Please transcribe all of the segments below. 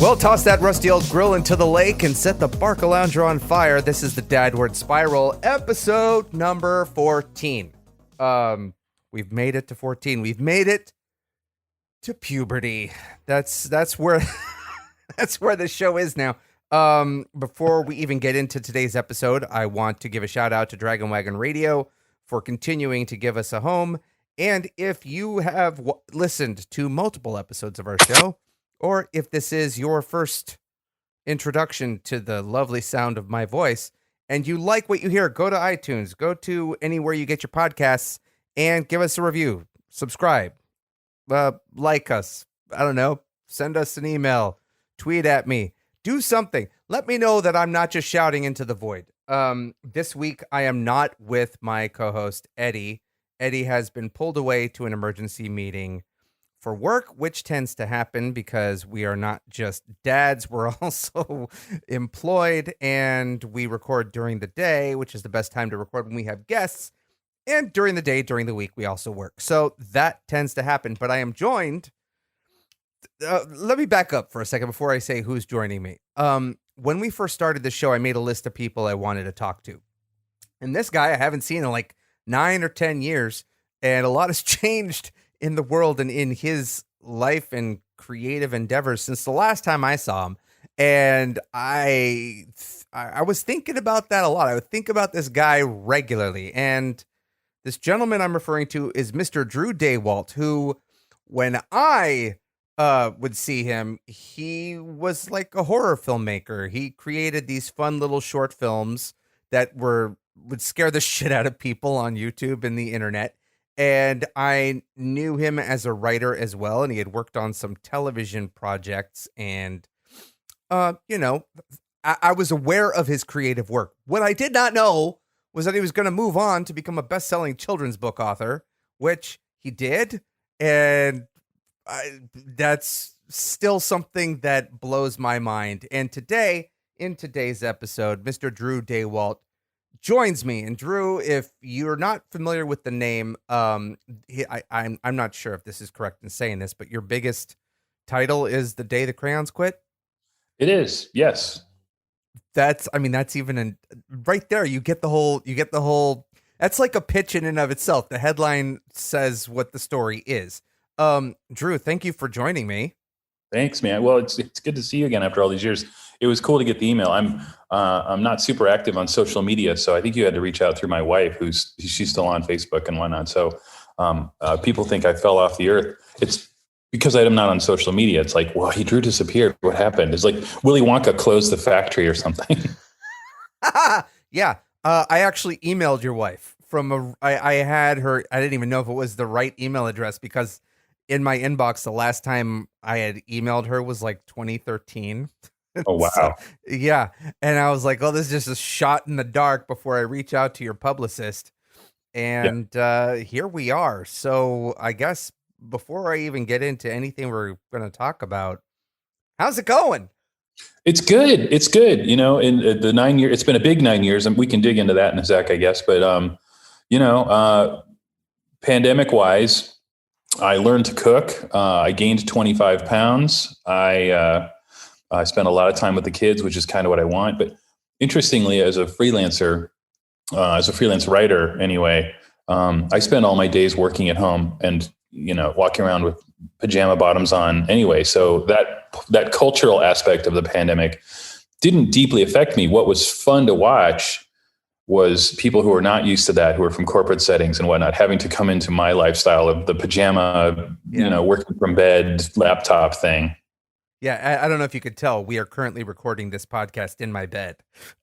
Well, toss that rusty old grill into the lake and set the Barcalounger on fire. This is the Dadward Spiral, episode number 14. We've made it to 14. We've made it to puberty. That's where that's where the show is now. Before we even get into today's episode, I want to give a shout out to Dragon Wagon Radio for continuing to give us a home. And if you have listened to multiple episodes of our show, or if this is your first introduction to the lovely sound of my voice, and you like what you hear, go to iTunes, go to anywhere you get your podcasts, and give us a review. Subscribe. Like us. I don't know. Send us an email. Tweet at me. Do something. Let me know that I'm not just shouting into the void. This week, I am not with my co-host, Eddie. Eddie has been pulled away to an emergency meeting for work, which tends to happen because we are not just dads, we're also employed, and we record during the day, which is the best time to record when we have guests, and during the day, during the week, we also work. So that tends to happen, but I am joined. Let me back up for a second before I say who's joining me. When we first started the show, I made a list of people I wanted to talk to. And this guy I haven't seen in like 9 or 10 years, and a lot has changed in the world and in his life and creative endeavors since the last time I saw him. And I was thinking about that a lot. I would think about this guy regularly. And this gentleman I'm referring to is Mr. Drew Daywalt, who, when I would see him, he was like a horror filmmaker. He created these fun little short films that would scare the shit out of people on YouTube and the internet. And I knew him as a writer as well, and he had worked on some television projects. And, I was aware of his creative work. What I did not know was that he was going to move on to become a best-selling children's book author, which he did. And that's still something that blows my mind. And today, in today's episode, Mr. Drew Daywalt joins me. And Drew, if you're not familiar with the name, I'm not sure if this is correct in saying this, but your biggest title is The Day the Crayons Quit. It is, yes. That's even right there. You get the whole. That's like a pitch in and of itself. The headline says what the story is. Drew, thank you for joining me. Thanks, man. Well, it's good to see you again after all these years. It was cool to get the email. I'm not super active on social media, so I think you had to reach out through my wife, she's still on Facebook and whatnot. So people think I fell off the earth. It's because I'm not on social media. It's like, well, Drew disappeared. What happened? It's like Willy Wonka closed the factory or something. Yeah. I actually emailed your wife I had her. I didn't even know if it was the right email address because in my inbox, the last time I had emailed her was like 2013. Oh, wow. So, yeah. And I was like, oh, this is just a shot in the dark before I reach out to your publicist. And here we are. So I guess before I even get into anything we're going to talk about, how's it going? It's good. It's good. In the 9 years, it's been a big 9 years, and we can dig into that in a sec, I guess. But, pandemic wise, I learned to cook. I gained 25 pounds. I spent a lot of time with the kids, which is kind of what I want. But interestingly, as a freelance writer anyway, I spend all my days working at home and, walking around with pajama bottoms on anyway. So that cultural aspect of the pandemic didn't deeply affect me. What was fun to watch was people who are not used to that, who are from corporate settings and whatnot, having to come into my lifestyle of the pajama, working from bed, laptop thing. Yeah, I don't know if you could tell. We are currently recording this podcast in my bed.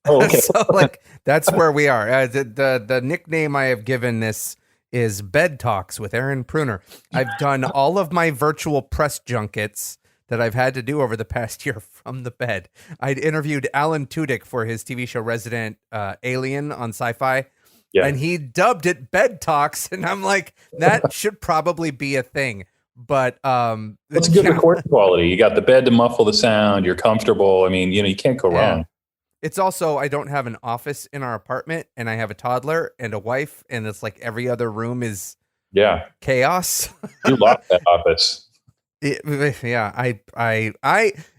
Oh, okay. So, that's where we are. The nickname I have given this is Bed Talks with Aaron Pruner. I've done all of my virtual press junkets that I've had to do over the past year from the bed. I'd interviewed Alan Tudyk for his TV show Resident Alien on Sci-Fi. Yeah. And he dubbed it Bed Talks. And I'm like, that should probably be a thing. But it's good recording quality. You got the bed to muffle the sound. You're comfortable. I mean, you can't go wrong. It's also, I don't have an office in our apartment, and I have a toddler and a wife, and it's like every other room is chaos. You lost that office. Yeah,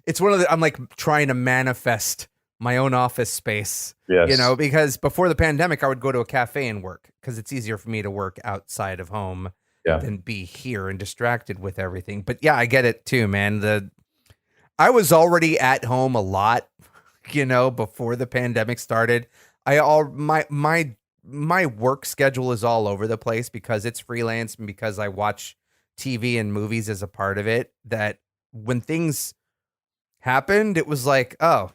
it's one of the, I'm like trying to manifest my own office space, Yes. because before the pandemic, I would go to a cafe and work because it's easier for me to work outside of home Yeah. than be here and distracted with everything. But yeah, I get it too, man. I was already at home a lot, before the pandemic started. My work schedule is all over the place because it's freelance and because I watch TV and movies as a part of it. That when things happened, it was like, oh,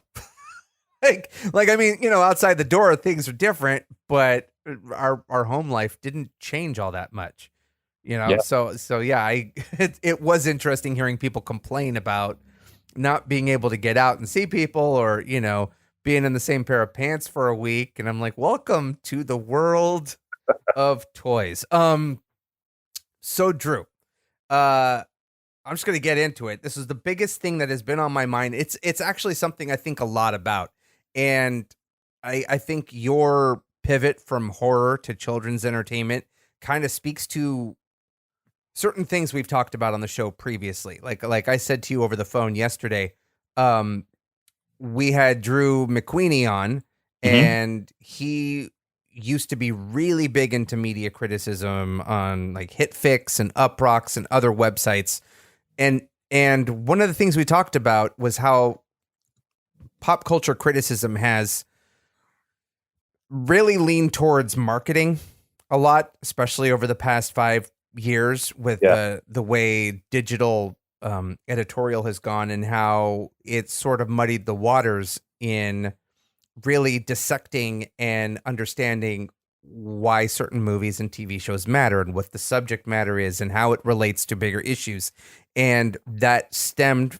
like I mean, outside the door things are different, but our home life didn't change all that much, Yeah. So yeah, it was interesting hearing people complain about not being able to get out and see people, or being in the same pair of pants for a week. And I'm like, welcome to the world of toys. So Drew, I'm just gonna get into it. This is the biggest thing that has been on my mind. It's actually something I think a lot about, and I think your pivot from horror to children's entertainment kind of speaks to certain things we've talked about on the show previously. Like I said to you over the phone yesterday, we had Drew McQueenie on, Hmm. and he used to be really big into media criticism on like HitFix and Uproxx and other websites. And one of the things we talked about was how pop culture criticism has really leaned towards marketing a lot, especially over the past 5 years with Yeah. the way digital editorial has gone, and how it's sort of muddied the waters in really dissecting and understanding why certain movies and TV shows matter and what the subject matter is and how it relates to bigger issues. And that stemmed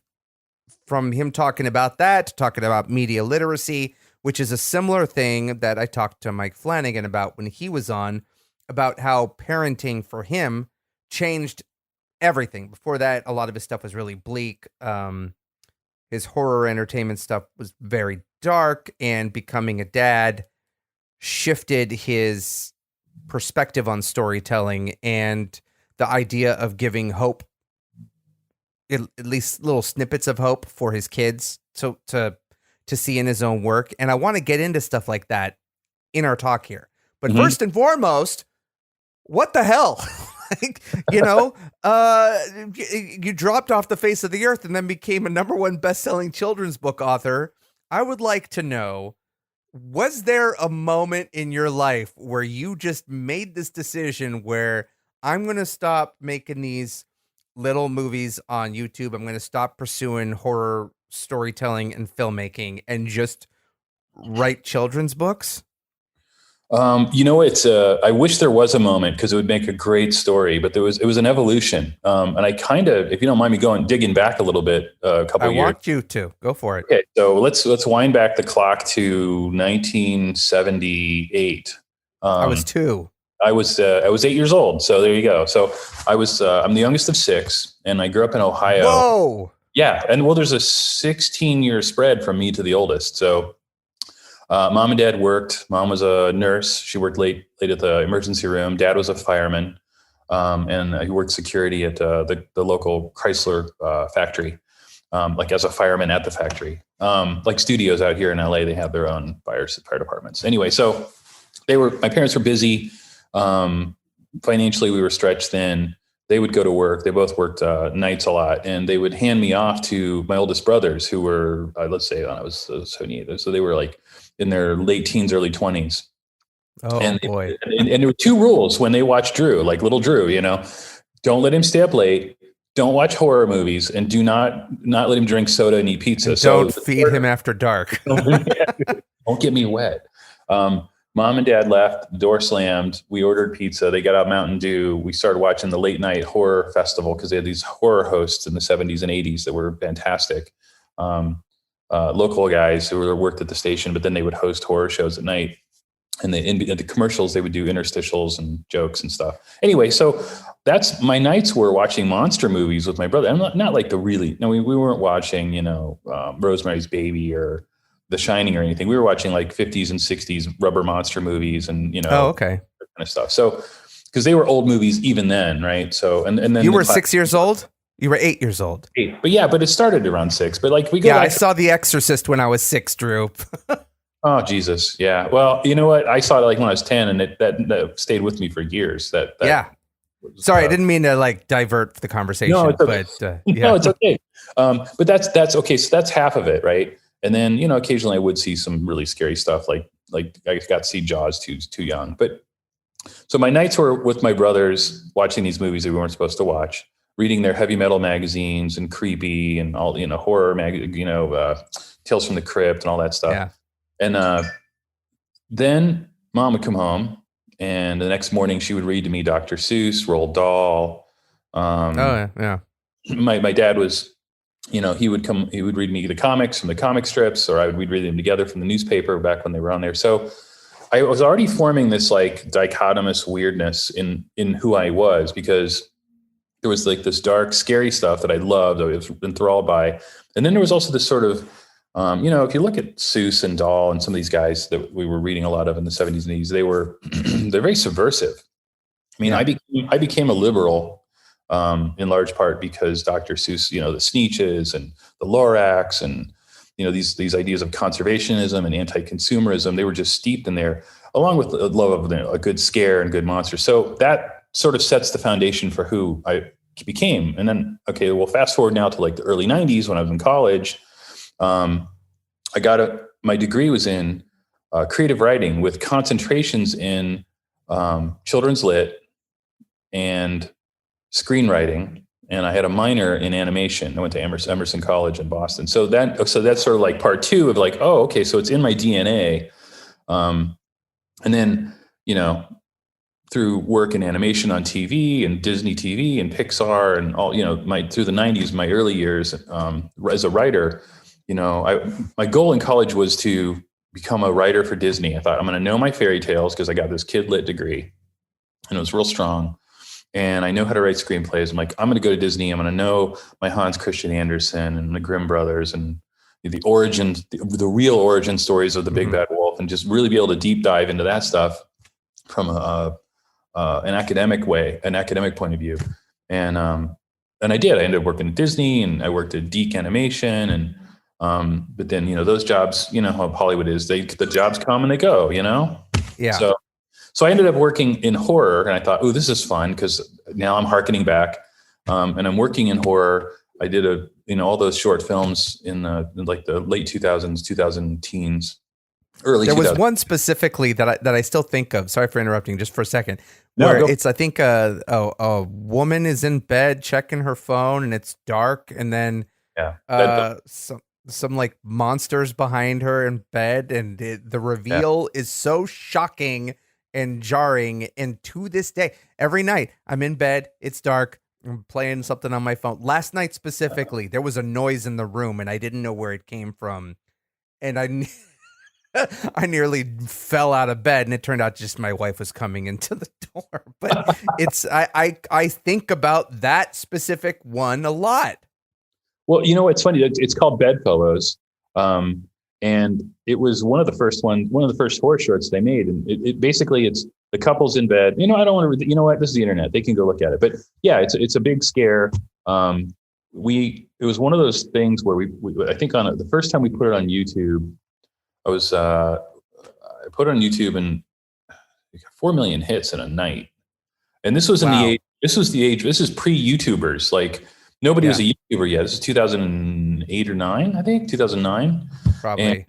from him talking about that to talking about media literacy, which is a similar thing that I talked to Mike Flanagan about when he was on, about how parenting for him changed everything. Before that, a lot of his stuff was really bleak. His horror entertainment stuff was very dark, and becoming a dad shifted his perspective on storytelling and the idea of giving hope, at least little snippets of hope for his kids to see in his own work. And I want to get into stuff like that in our talk here. But Hmm. first and foremost, what the hell? Like, you dropped off the face of the earth and then became a #1 best-selling children's book author. I would like to know, was there a moment in your life where you just made this decision where I'm going to stop making these little movies on YouTube, I'm going to stop pursuing horror storytelling and filmmaking and just write children's books? It's I wish there was a moment because it would make a great story, but it was an evolution. And I kind of, if you don't mind me digging back a little bit, a couple I of years. want you to go for it. Okay, so let's wind back the clock to 1978. I was 2. I was 8 years old, so there you go. So I'm the youngest of 6, and I grew up in Ohio. Whoa. Yeah, and well, there's a 16-year spread from me to the oldest. So mom and dad worked. Mom was a nurse. She worked late at the emergency room. Dad was a fireman, and he worked security at the local Chrysler factory, like as a fireman at the factory. Like studios out here in LA, they have their own fire departments. Anyway, so my parents were busy. Financially, we were stretched thin. They would go to work. They both worked nights a lot, and they would hand me off to my oldest brothers, who were, let's say, I was 78, so they were like in their late teens, early 20s. Oh, and boy. And there were 2 rules when they watched Drew, like little Drew. Don't let him stay up late. Don't watch horror movies, and do not let him drink soda and eat pizza. And don't feed him after dark. Don't get me wet. Mom and dad left, the door slammed. We ordered pizza. They got out Mountain Dew. We started watching the late night horror festival because they had these horror hosts in the 70s and 80s that were fantastic. Local guys who worked at the station, but then they would host horror shows at night. And in the commercials, they would do interstitials and jokes and stuff. Anyway, so that's my nights were watching monster movies with my brother. I'm not like we weren't watching, Rosemary's Baby or The Shining or anything. We were watching like 50s and 60s rubber monster movies and, Oh, okay. that kind of stuff. So, because they were old movies even then, right? So, and then You were 6 years old? You were 8 years old. 8. But it started around 6. But like we go Yeah, back I saw The Exorcist when I was 6, Drew. Oh, Jesus. Yeah. Well, you know what? I saw it like when I was 10 and that stayed with me for years. Yeah. Sorry, I didn't mean to like divert the conversation, no, it's okay. but No, yeah. it's okay. But that's okay. So that's half of it. Right. And then, occasionally I would see some really scary stuff. Like I got to see Jaws too young, but so my nights were with my brothers watching these movies that we weren't supposed to watch, reading their heavy metal magazines and creepy and all, horror Tales from the Crypt and all that stuff. Yeah. And then mom would come home, and the next morning she would read to me Dr. Seuss, Roald Dahl. Yeah. My dad was, he would read me the comics from the comic strips, or we'd read them together from the newspaper back when they were on there. So I was already forming this like dichotomous weirdness in who I was, because there was like this dark, scary stuff that I loved, I was enthralled by. And then there was also this sort of, if you look at Seuss and Dahl and some of these guys that we were reading a lot of in the 70s and 80s, they're very subversive. I mean, I became a liberal in large part because Dr. Seuss, the Sneetches and the Lorax and, these ideas of conservationism and anti-consumerism, they were just steeped in there, along with the love of a good scare and good monster. So that sort of sets the foundation for who I became. And then, okay, well, fast forward now to like the early 90s when I was in college. I got my degree was in creative writing with concentrations in children's lit and screenwriting. And I had a minor in animation. I went to Emerson College in Boston. So that's sort of like part 2 of like, oh, okay, so it's in my DNA. And then, through work in animation on TV and Disney TV and Pixar and all, through the 90s, my early years as a writer, my goal in college was to become a writer for Disney. I thought I'm going to know my fairy tales because I got this kid lit degree and it was real strong. And I know how to write screenplays. I'm like, I'm going to go to Disney. I'm going to know my Hans Christian Andersen and the Grimm brothers and the origins, the real origin stories of the Big Bad Wolf, and just really be able to deep dive into that stuff from an academic point of view. And I did. I ended up working at Disney, and I worked at Deke Animation, and but then those jobs, how Hollywood is, the jobs come and they go, Yeah. So I ended up working in horror, and I thought, oh, this is fun because now I'm hearkening back, and I'm working in horror. I did all those short films in the late 2000s, 2000 teens, early. There 2000s. was one specifically that I still think of. Sorry for interrupting, just for a second. No, where it's, I think a woman is in bed checking her phone, and it's dark, and then some like monsters behind her in bed, and the reveal is so shocking and jarring. And to this day, every night I'm in bed, it's dark, I'm playing something on my phone. Last night specifically, there was a noise in the room and I didn't know where it came from. And I nearly fell out of bed, and it turned out just my wife was coming into the door. But I think about that specific one a lot. Well, it's funny. It's called Bedfellows. And it was one of the first horror shorts they made. And it basically, it's the couple's in bed. I don't want to, this is the internet. They can go look at it. But yeah, it's a big scare. It was one of those things where we I think the first time we put it on YouTube, I put it on YouTube and 4 million hits in a night. And this was this is pre-YouTubers. Like, nobody was a YouTuber yet. This is 2008 or 9, I think, 2009. Probably.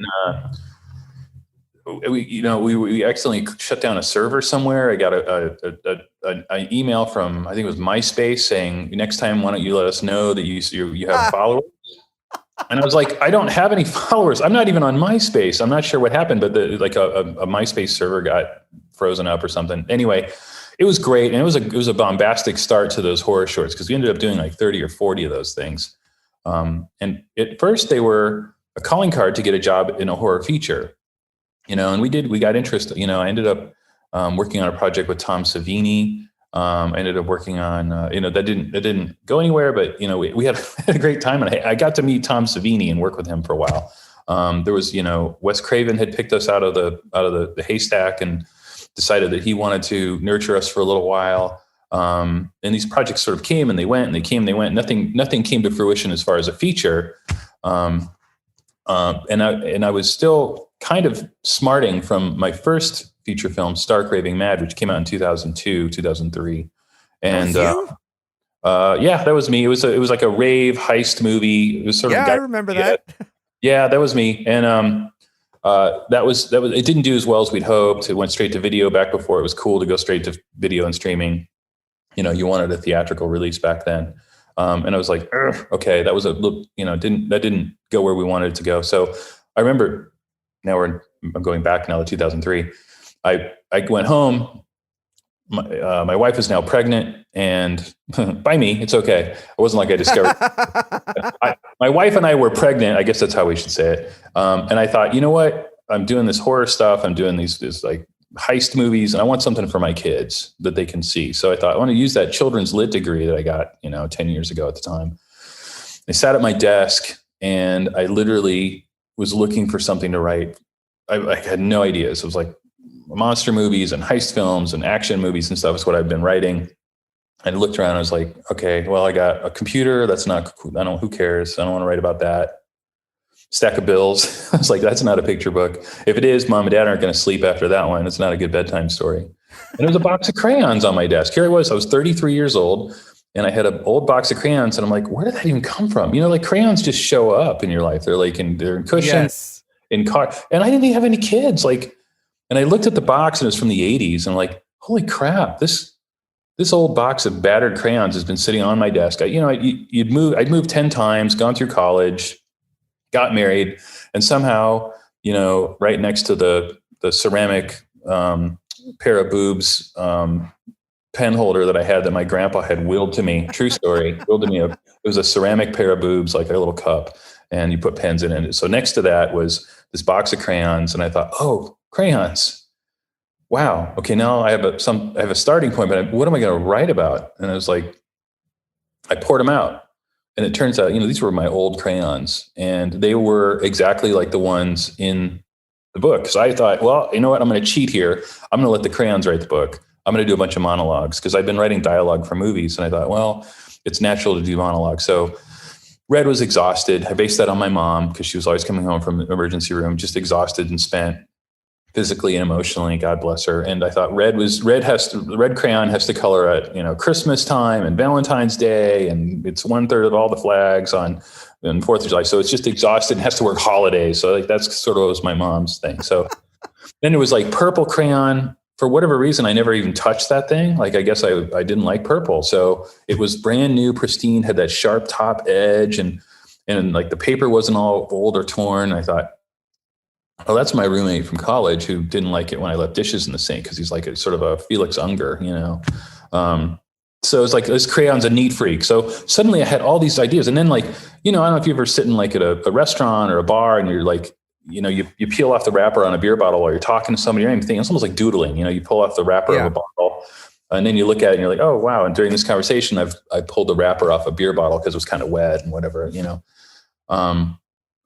And we accidentally shut down a server somewhere. I got an email from, I think it was MySpace, saying, next time, why don't you let us know that you have followers? And I was like, I don't have any followers. I'm not even on MySpace. I'm not sure what happened, but a MySpace server got frozen up or something. Anyway, it was great. And it was a bombastic start to those horror shorts, because we ended up doing like 30 or 40 of those things. And at first they were a calling card to get a job in a horror feature, and we got interest. I ended up working on a project with Tom Savini. I ended up working on, that didn't go anywhere, but, we had a great time, and I got to meet Tom Savini and work with him for a while. There was, Wes Craven had picked us out of the haystack and decided that he wanted to nurture us for a little while. And these projects sort of came and they went and they came and they went. Nothing came to fruition as far as a feature. And I was still kind of smarting from my first feature film, Stark Raving Mad, which came out in 2002, 2003. And yeah, that was me. It was like a rave heist movie. It was sort of I remember that. Yeah, that was me. And that was it didn't do as well as we'd hoped. It went straight to video back before it was cool to go straight to video and streaming. You wanted a theatrical release back then. And I was like, okay, that was didn't go where we wanted it to go. So I remember I'm going back now to 2003. I went home. My wife is now pregnant, and by me, it's okay. It wasn't like I discovered. My wife and I were pregnant. I guess that's how we should say it. And I thought, you know what? I'm doing this horror stuff. I'm doing these like heist movies, and I want something for my kids that they can see. So I thought I want to use that children's lit degree that I got, 10 years ago at the time. I sat at my desk and I literally was looking for something to write. I had no ideas. It was like monster movies and heist films and action movies and stuff is what I've been writing. I looked around and I was like, okay, well, I got a computer. That's not cool. Who cares? I don't want to write about that. Stack of bills. I was like, that's not a picture book. If it is, mom and dad aren't going to sleep after that one. It's not a good bedtime story. And there was a box of crayons on my desk. Here I was 33 years old, and I had an old box of crayons, and I'm like, where did that even come from? Like crayons just show up in your life. They're like they're in cushions, in car. And I didn't have any kids. And I looked at the box and it was from the 80s. And I'm like, holy crap, this old box of battered crayons has been sitting on my desk. I'd moved 10 times, gone through college, got married, and somehow, right next to the ceramic pair of boobs pen holder that I had that my grandpa had willed to me, true story, willed to me. It was a ceramic pair of boobs, like a little cup, and you put pens in it. So next to that was this box of crayons, and I thought, oh, crayons. Wow. Okay, now I have a starting point, but what am I going to write about? And I was like, I poured them out. And it turns out, these were my old crayons, and they were exactly like the ones in the book. So I thought, well, you know what? I'm going to cheat here. I'm going to let the crayons write the book. I'm going to do a bunch of monologues because I've been writing dialogue for movies. And I thought, well, it's natural to do monologue. So Red was exhausted. I based that on my mom because she was always coming home from the emergency room, just exhausted and spent physically and emotionally, God bless her. And I thought red crayon has to color at, Christmas time and Valentine's Day. And it's 1/3 of all the flags on 4th of July. So it's just exhausted and has to work holidays. So that's sort of what was my mom's thing. So then it was like purple crayon. For whatever reason, I never even touched that thing. I guess I didn't like purple. So it was brand new, pristine, had that sharp top edge, and like the paper wasn't all old or torn. I thought, oh, that's my roommate from college who didn't like it when I left dishes in the sink because he's like a sort of a Felix Unger, So it's like this crayon's a neat freak. So suddenly I had all these ideas. And then I don't know if you ever sitting like at a restaurant or a bar and you're like, you peel off the wrapper on a beer bottle while you're talking to somebody or anything. It's almost like doodling. You pull off the wrapper of a bottle and then you look at it and you're like, oh, wow. And during this conversation, I pulled the wrapper off a beer bottle because it was kind of wet and whatever,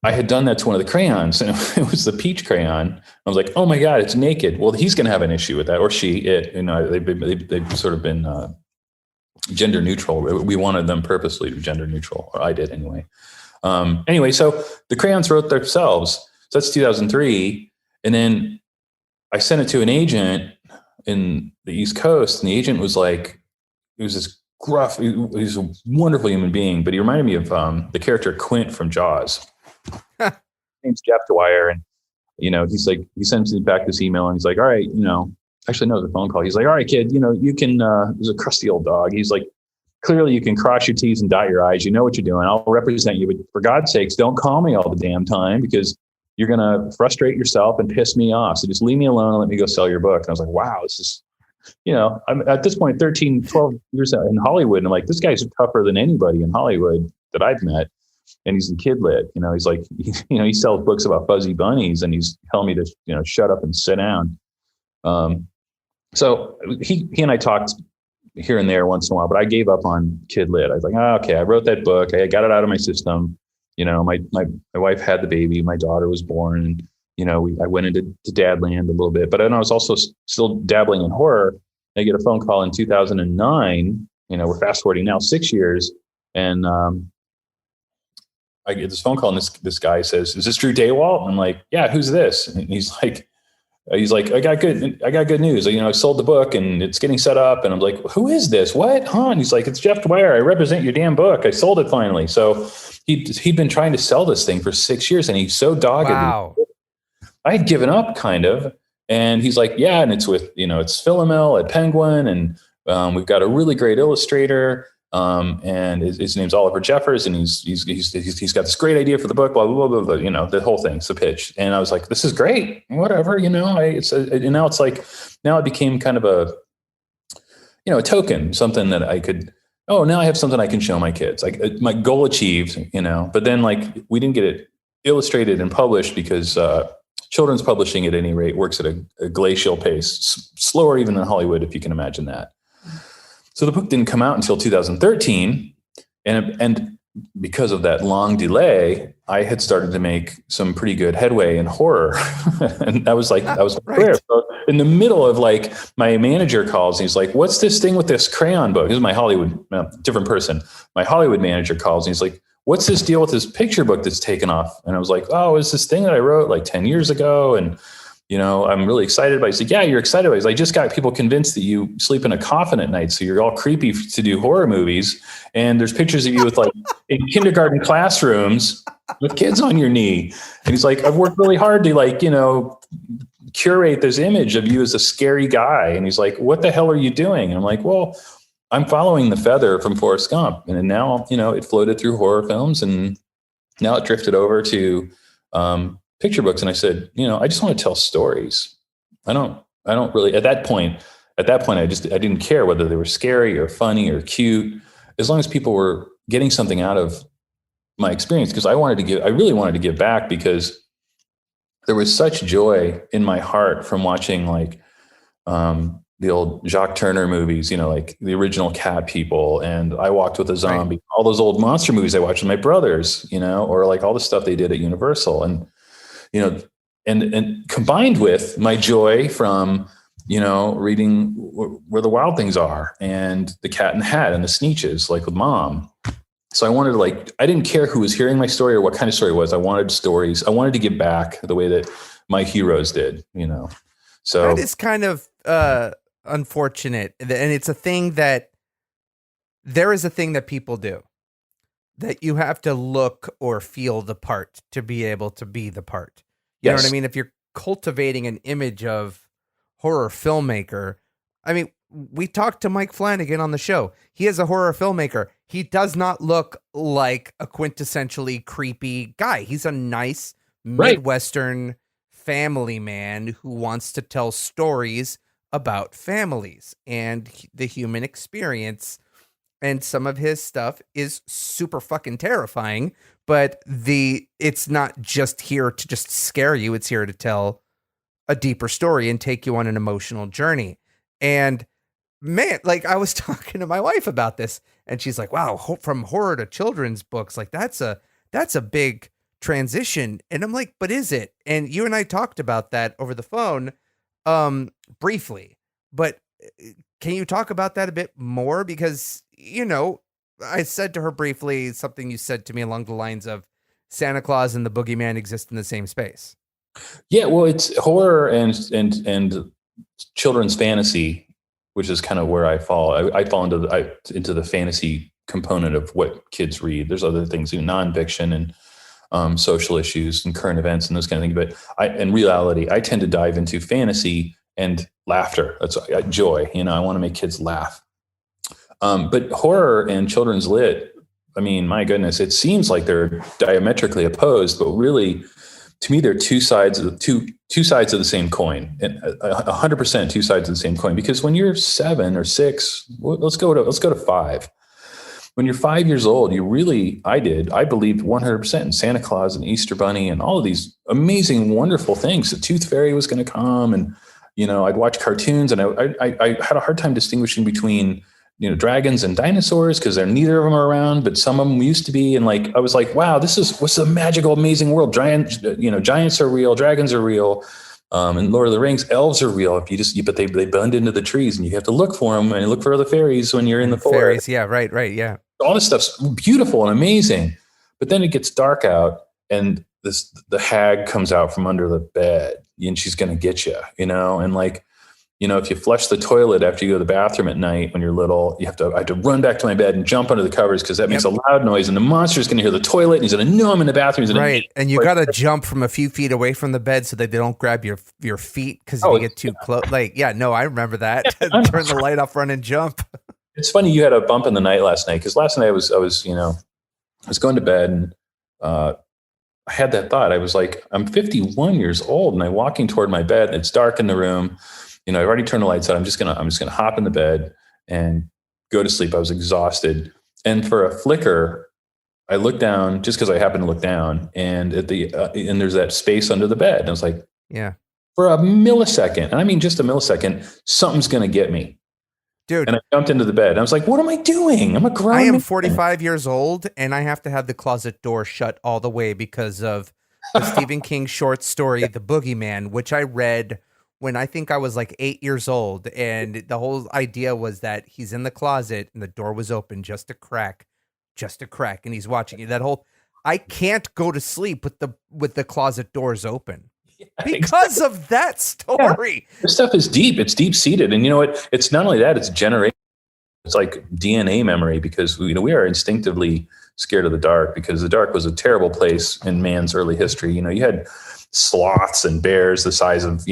I had done that to one of the crayons, and it was the peach crayon. I was like, oh my God, it's naked. Well, he's going to have an issue with that, or they've sort of been gender neutral. We wanted them purposely to be gender neutral, or I did anyway. So the crayons wrote themselves. So that's 2003. And then I sent it to an agent in the East Coast, and the agent was like, he was this gruff, he was a wonderful human being, but he reminded me of the character Quint from Jaws. His name's Jeff Dwyer, and he's like, he sends me back this email, and he's like, all right, actually no, it was a phone call. He's like, all right, kid, you can. He's a crusty old dog. He's like, clearly you can cross your T's and dot your I's. You know what you're doing. I'll represent you, but for God's sakes, don't call me all the damn time because you're gonna frustrate yourself and piss me off. So just leave me alone and let me go sell your book. And I was like, wow, this is, I'm at this point 13, 12 years in Hollywood, and I'm like, this guy's tougher than anybody in Hollywood that I've met. And he's in kid lit, he's like, he sells books about fuzzy bunnies, and he's telling me to, shut up and sit down. So he and I talked here and there once in a while, but I gave up on kid lit. I was like, oh, okay, I wrote that book. I got it out of my system. My wife had the baby, my daughter was born, and, I went into Dadland a little bit, but then I was also still dabbling in horror. I get a phone call in 2009. We're fast forwarding now 6 years, and I get this phone call, and this guy says, "Is this Drew Daywalt?" I'm like, "Yeah, who's this?" And he's like, I got good news. I sold the book and it's getting set up. And I'm like, who is this? What? Huh? And he's like, it's Jeff Dwyer. I represent your damn book. I sold it finally. So he'd been trying to sell this thing for 6 years, and he's so dogged. Wow. I had given up kind of. And he's like, yeah. And it's with, it's Philomel at Penguin. And we've got a really great illustrator. And his name's Oliver Jeffers, and he's got this great idea for the book, blah, blah, blah, blah, the whole thing. It's the pitch. And I was like, this is great, whatever, and now it's like, now it became kind of a token, something that I could, now I have something I can show my kids, like my goal achieved, but then like, we didn't get it illustrated and published because, children's publishing at any rate works at a glacial pace, slower even than Hollywood, if you can imagine that. So the book didn't come out until 2013. And because of that long delay, I had started to make some pretty good headway in horror. And I was right. So in the middle of like, my manager calls and he's like, what's this thing with this crayon book? This is my Hollywood, different person. My Hollywood manager calls and he's like, what's this deal with this picture book that's taken off? And I was like, oh, it's this thing that I wrote like 10 years ago. And I'm really excited about it. He's like, yeah, you're excited about it. I just got people convinced that you sleep in a coffin at night. So you're all creepy to do horror movies. And there's pictures of you with like in kindergarten classrooms with kids on your knee. And he's like, I've worked really hard to like, curate this image of you as a scary guy. And he's like, what the hell are you doing? And I'm like, well, I'm following the feather from Forrest Gump. And now, it floated through horror films, and now it drifted over to, picture books. And I said, I just want to tell stories. I don't really, at that point, I didn't care whether they were scary or funny or cute, as long as people were getting something out of my experience. Because I really wanted to give back, because there was such joy in my heart from watching like, the old Jacques Turner movies, like the original Cat People, and I Walked with a Zombie, right. All those old monster movies I watched with my brothers, or like all the stuff they did at Universal. And, and combined with my joy from, reading Where the Wild Things Are and The Cat in the Hat and The Sneetches, like with Mom. So I wanted to I didn't care who was hearing my story or what kind of story it was. I wanted stories. I wanted to give back the way that my heroes did, So that is kind of unfortunate. And it's a thing that there is a thing that people do, that you have to look or feel the part to be able to be the part. You know what I mean? If you're cultivating an image of horror filmmaker, I mean, we talked to Mike Flanagan on the show. He is a horror filmmaker. He does not look like a quintessentially creepy guy. He's a nice Midwestern family man who wants to tell stories about families and the human experience. And some of his stuff is super fucking terrifying, but it's not just here to just scare you. It's here to tell a deeper story and take you on an emotional journey. And man, like I was talking to my wife about this, and she's like, wow, from horror to children's books, like that's a big transition. And I'm like, but is it? And you and I talked about that over the phone briefly, but can you talk about that a bit more? Because, I said to her briefly something you said to me along the lines of Santa Claus and the boogeyman exist in the same space. Yeah, well, it's horror and children's fantasy, which is kind of where I fall. I fall into the fantasy component of what kids read. There's other things, nonfiction and social issues and current events and those kind of things. But in reality, I tend to dive into fantasy and laughter. That's joy. I want to make kids laugh. But horror and children's lit, I mean, my goodness, it seems like they're diametrically opposed, but really, to me, they're two sides of the same coin, and 100% two sides of the same coin. Because when you're 7 or 6, let's go to 5. When you're 5 years old, I believed 100% in Santa Claus and Easter Bunny and all of these amazing, wonderful things. The Tooth Fairy was going to come, and I'd watch cartoons, and I had a hard time distinguishing between dragons and dinosaurs, because neither of them are around, but some of them used to be. And I was like, wow, what's a magical, amazing world. Giants are real. Dragons are real. In Lord of the Rings, elves are real. But they blend into the trees, and you have to look for them, and you look for the fairies when you're in the forest. Fairies, yeah, right, yeah. All this stuff's beautiful and amazing, but then it gets dark out, and the hag comes out from under the bed, and she's going to get you, and like, if you flush the toilet after you go to the bathroom at night when you're little, I have to run back to my bed and jump under the covers because that makes a loud noise, and the monster's going to hear the toilet, and he's going to know I'm in the bathroom. Right, and you got to jump from a few feet away from the bed so that they don't grab your feet because if you get too close. Like, yeah, no, I remember that. Turn the light off, run and jump. It's funny you had a bump in the night last night, because last night I was going to bed, and I had that thought. I was like, I'm 51 years old, and I'm walking toward my bed, and it's dark in the room. I've already turned the lights out. I'm just gonna hop in the bed and go to sleep. I was exhausted, and for a flicker, I looked down just because I happened to look down, and and there's that space under the bed. And I was like, yeah. For a millisecond, and I mean just a millisecond, something's gonna get me. Dude. And I jumped into the bed. I was like, what am I doing? I'm a grown man. I am 45 years old, and I have to have the closet door shut all the way because of the Stephen King short story, The Boogeyman, which I read when I think I was like 8 years old. And the whole idea was that he's in the closet and the door was open just a crack. And he's watching you. I can't go to sleep with the closet doors open. Because of that story. Yeah. This stuff is deep. It's deep seated. And you know what? It's not only that, it's generational. It's like DNA memory, because we are instinctively scared of the dark, because the dark was a terrible place in man's early history. You had sloths and bears the size of,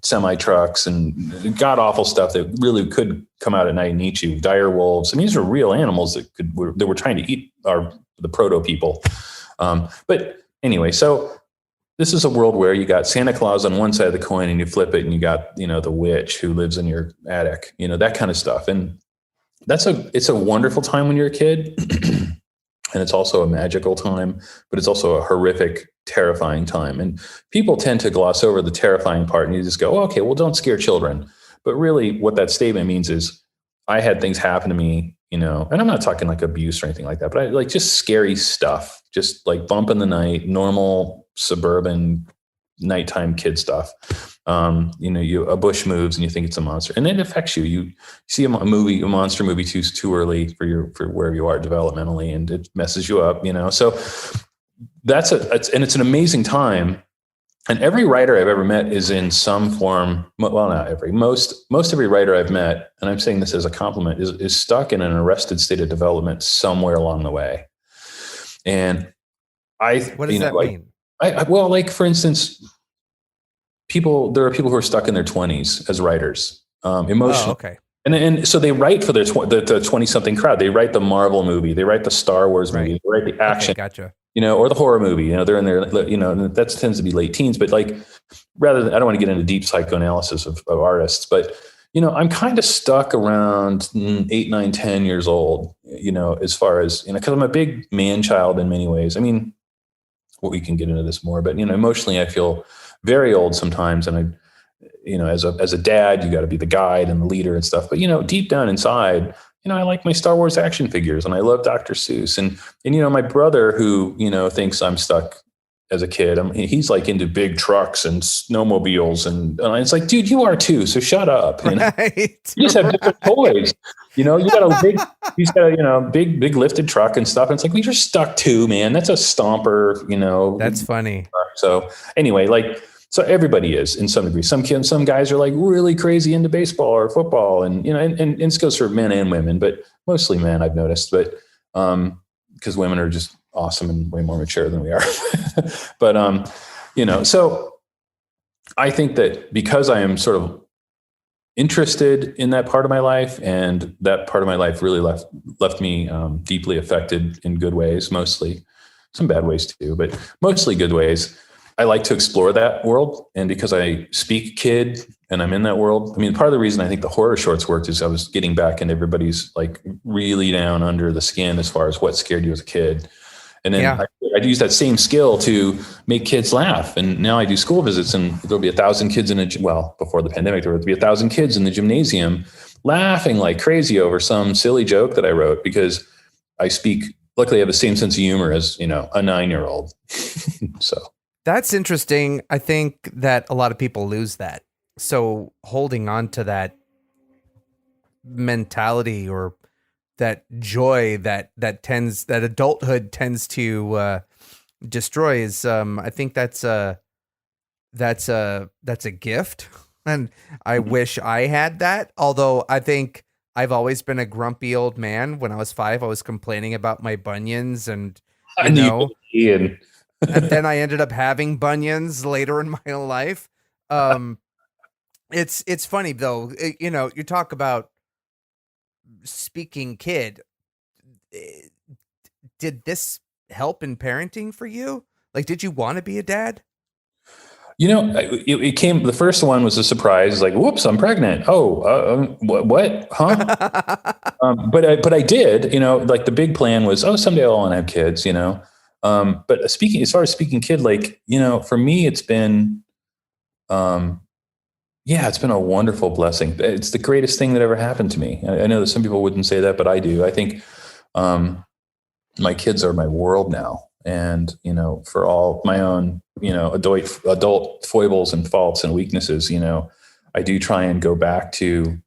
semi trucks and god awful stuff that really could come out at night and eat you. Dire wolves. I mean, these are real animals that were trying to eat the proto people. But anyway, so this is a world where you got Santa Claus on one side of the coin, and you flip it and you got, the witch who lives in your attic, that kind of stuff. And it's a wonderful time when you're a kid. And it's also a magical time, but it's also a horrific, terrifying time. And people tend to gloss over the terrifying part, and you just go, okay, well, don't scare children. But really what that statement means is I had things happen to me, and I'm not talking like abuse or anything like that, but I like just scary stuff, just like bump in the night, normal suburban nighttime kid stuff. A bush moves and you think it's a monster, and it affects you. You see a monster movie too early for where you are developmentally, and it messes you up. So it's an amazing time. And every writer I've ever met is in some form. Well, not every, most every writer I've met, and I'm saying this as a compliment, is stuck in an arrested state of development somewhere along the way. And what does that mean? Well, like for instance, there are people who are stuck in their 20s as writers, emotionally. Oh, okay. And so they write for the 20-something crowd. They write the Marvel movie. They write the Star Wars movie. They write the action. Okay, gotcha. Or the horror movie. They're in their, that tends to be late teens. But like, I don't want to get into deep psychoanalysis of artists, but I'm kind of stuck around 8, 9, 10 years old. As far as because I'm a big man child in many ways. I mean, we can get into this more, but emotionally, I feel very old sometimes, and as a dad, you got to be the guide and the leader and stuff. But deep down inside, I like my Star Wars action figures, and I love Dr. Seuss, and my brother who thinks I'm stuck as a kid. He's like into big trucks and snowmobiles, and it's like, dude, you are too. So shut up. Right. You just have different toys. You got he's got a big lifted truck and stuff. And it's like, you're stuck too, man. That's a stomper. That's funny. So anyway, so everybody is in some degree. Some guys are like really crazy into baseball or football, and and this goes for men and women, but mostly men, I've noticed. But because women are just awesome and way more mature than we are. But so I think that because I am sort of interested in that part of my life, and that part of my life really left me deeply affected in good ways, mostly some bad ways too, but mostly good ways. I like to explore that world. And because I speak kid and I'm in that world, part of the reason I think the horror shorts worked is I was getting back into everybody's like really down under the skin as far as what scared you as a kid. And then I use that same skill to make kids laugh. And now I do school visits, and there'll be 1,000 kids before the pandemic, there would be 1,000 kids in the gymnasium laughing like crazy over some silly joke that I wrote, because luckily I have the same sense of humor as, a 9-year-old. So. That's interesting. I think that a lot of people lose that. So holding on to that mentality or that joy that adulthood tends to destroy is I think that's a gift, and I Mhm. wish I had that. Although I think I've always been a grumpy old man. When I was 5, I was complaining about my bunions, and you And the know, humility and and then I ended up having bunions later in my life. Um, it's funny though. You talk about speaking kid. eh, Did this help in parenting for you? Like, did you want to be a dad? it came. The first one was a surprise. Like, whoops, I'm pregnant. Oh, what? Huh? But I did. Like the big plan was, oh, someday I'll want to have kids. But speaking as far as speaking kid, like for me, it's been, um, yeah, it's been a wonderful blessing. It's the greatest thing that ever happened to me. I know that some people wouldn't say that, but I do. I think um, my kids are my world now. And, for all my own, adult foibles and faults and weaknesses, I do try and go back to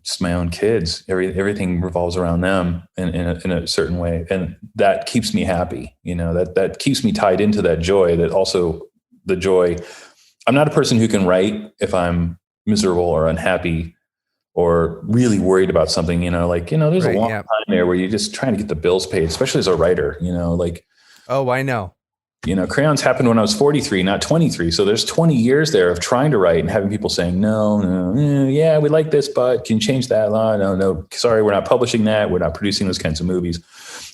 just my own kids. Everything revolves around them in a certain way. And that keeps me happy. That keeps me tied into that joy, that also the joy. I'm not a person who can write if I'm miserable or unhappy or really worried about something, there's a Right. long Yeah. time there where you're just trying to get the bills paid, especially as a writer, Oh, I know. Crayons happened when I was 43, not 23. So there's 20 years there of trying to write and having people saying, no, no, yeah, we like this, but can you change that line? No, no, sorry, we're not publishing that. We're not producing those kinds of movies,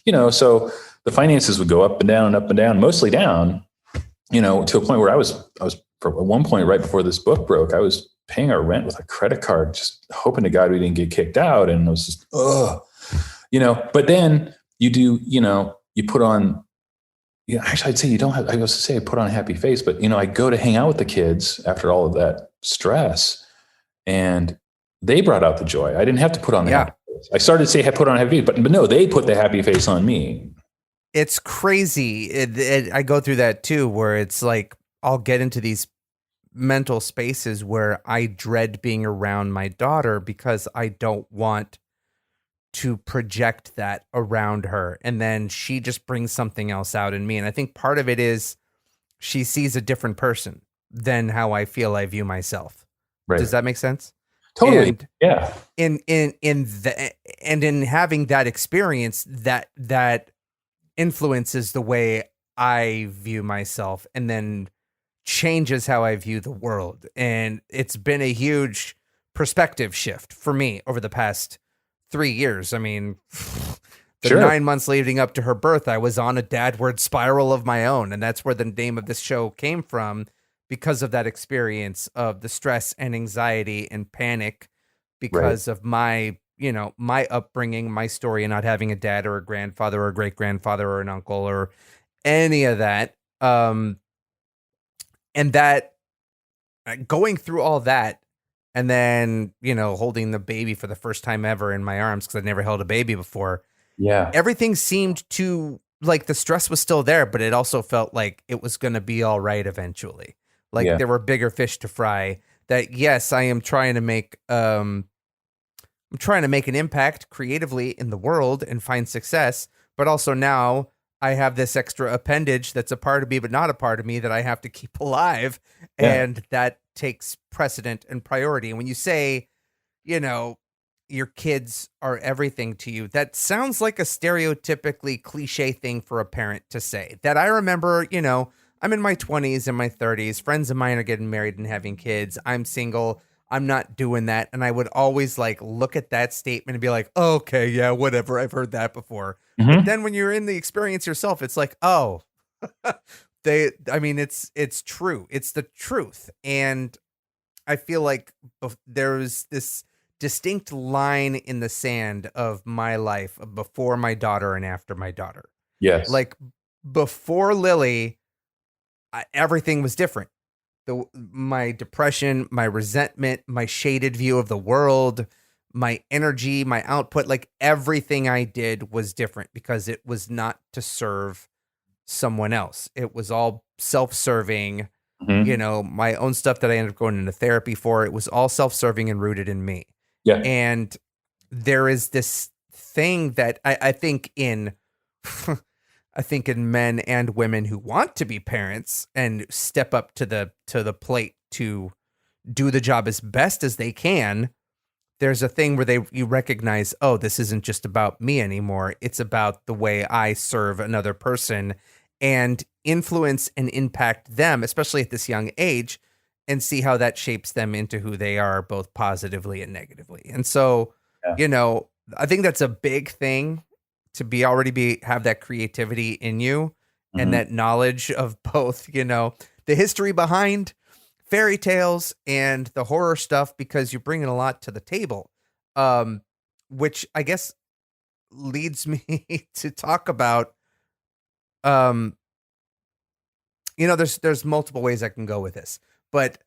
so the finances would go up and down and up and down, mostly down, to a point where I was at one point right before this book broke, I was paying our rent with a credit card, just hoping to God we didn't get kicked out. And it was just, but then you do, you put on, actually I'd say you don't have, I was to say I put on a happy face, but I go to hang out with the kids after all of that stress and they brought out the joy. I didn't have to put on the Yeah. happy face. I started to say I put on a happy face, but no, they put the happy face on me. It's crazy. I go through that too, where it's like I'll get into these mental spaces where I dread being around my daughter because I don't want to project that around her. And then she just brings something else out in me. And I think part of it is she sees a different person than how I feel I view myself. Right. Does that make sense? Totally. And Yeah. in having that experience, that influences the way I view myself and then changes how I view the world. And it's been a huge perspective shift for me over the past 3 years. I mean, the Sure. 9 months leading up to her birth, I was on a dadward spiral of my own. And that's where the name of this show came from, because of that experience of the stress and anxiety and panic because of my upbringing, my story, and not having a dad or a grandfather or a great grandfather or an uncle or any of that. And that going through all that and then, holding the baby for the first time ever in my arms, because I'd never held a baby before. Yeah. Everything seemed to, like, the stress was still there, but it also felt like it was going to be all right eventually. Like Yeah. there were bigger fish to fry. That, yes, I am trying to make I'm trying to make an impact creatively in the world and find success, but also now I have this extra appendage that's a part of me but not a part of me that I have to keep alive, Yeah. and that takes precedent and priority. And when you say, your kids are everything to you, that sounds like a stereotypically cliche thing for a parent to say. That I remember, I'm in my 20s and my 30s. Friends of mine are getting married and having kids. I'm single. I'm not doing that. And I would always look at that statement and be like, oh, okay, yeah, whatever. I've heard that before. But Mhm. then when you're in the experience yourself, it's like, oh, it's true. It's the truth. And I feel like there's this distinct line in the sand of my life before my daughter and after my daughter. Yes. Like before Lily, everything was different. My depression, my resentment, my shaded view of the world, my energy, my output, like everything I did was different because it was not to serve someone else. It was all self-serving. Mhm. My own stuff that I ended up going into therapy for, it was all self-serving and rooted in me. Yeah. And there is this thing that I think in I think in men and women who want to be parents and step up to the plate to do the job as best as they can. There's a thing where you recognize, oh, this isn't just about me anymore. It's about the way I serve another person and influence and impact them, especially at this young age, and see how that shapes them into who they are, both positively and negatively. And so, Yeah. I think that's a big thing to have that creativity in you and Mhm. that knowledge of both, the history behind fairy tales and the horror stuff, because you're bringing a lot to the table. Which I guess leads me to talk about, um, there's multiple ways I can go with this, but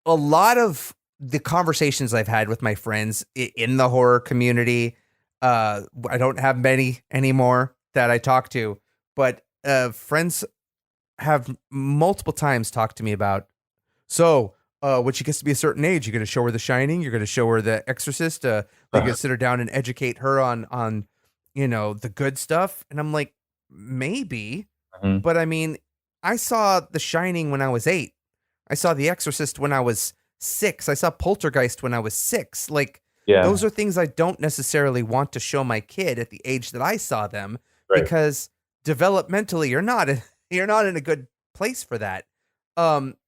a lot of the conversations I've had with my friends in the horror community, I don't have many anymore that I talk to, but friends have multiple times talked to me about, so when she gets to be a certain age, you're going to show her The Shining, you're going to show her The Exorcist, you're going to sit her down and educate her on the good stuff. And I'm like, maybe, Mhm. but I mean, I saw The Shining when I was 8. I saw The Exorcist when I was 6. I saw Poltergeist when I was 6. Like, Yeah. those are things I don't necessarily want to show my kid at the age that I saw them, Right. because developmentally you're not in a good place for that.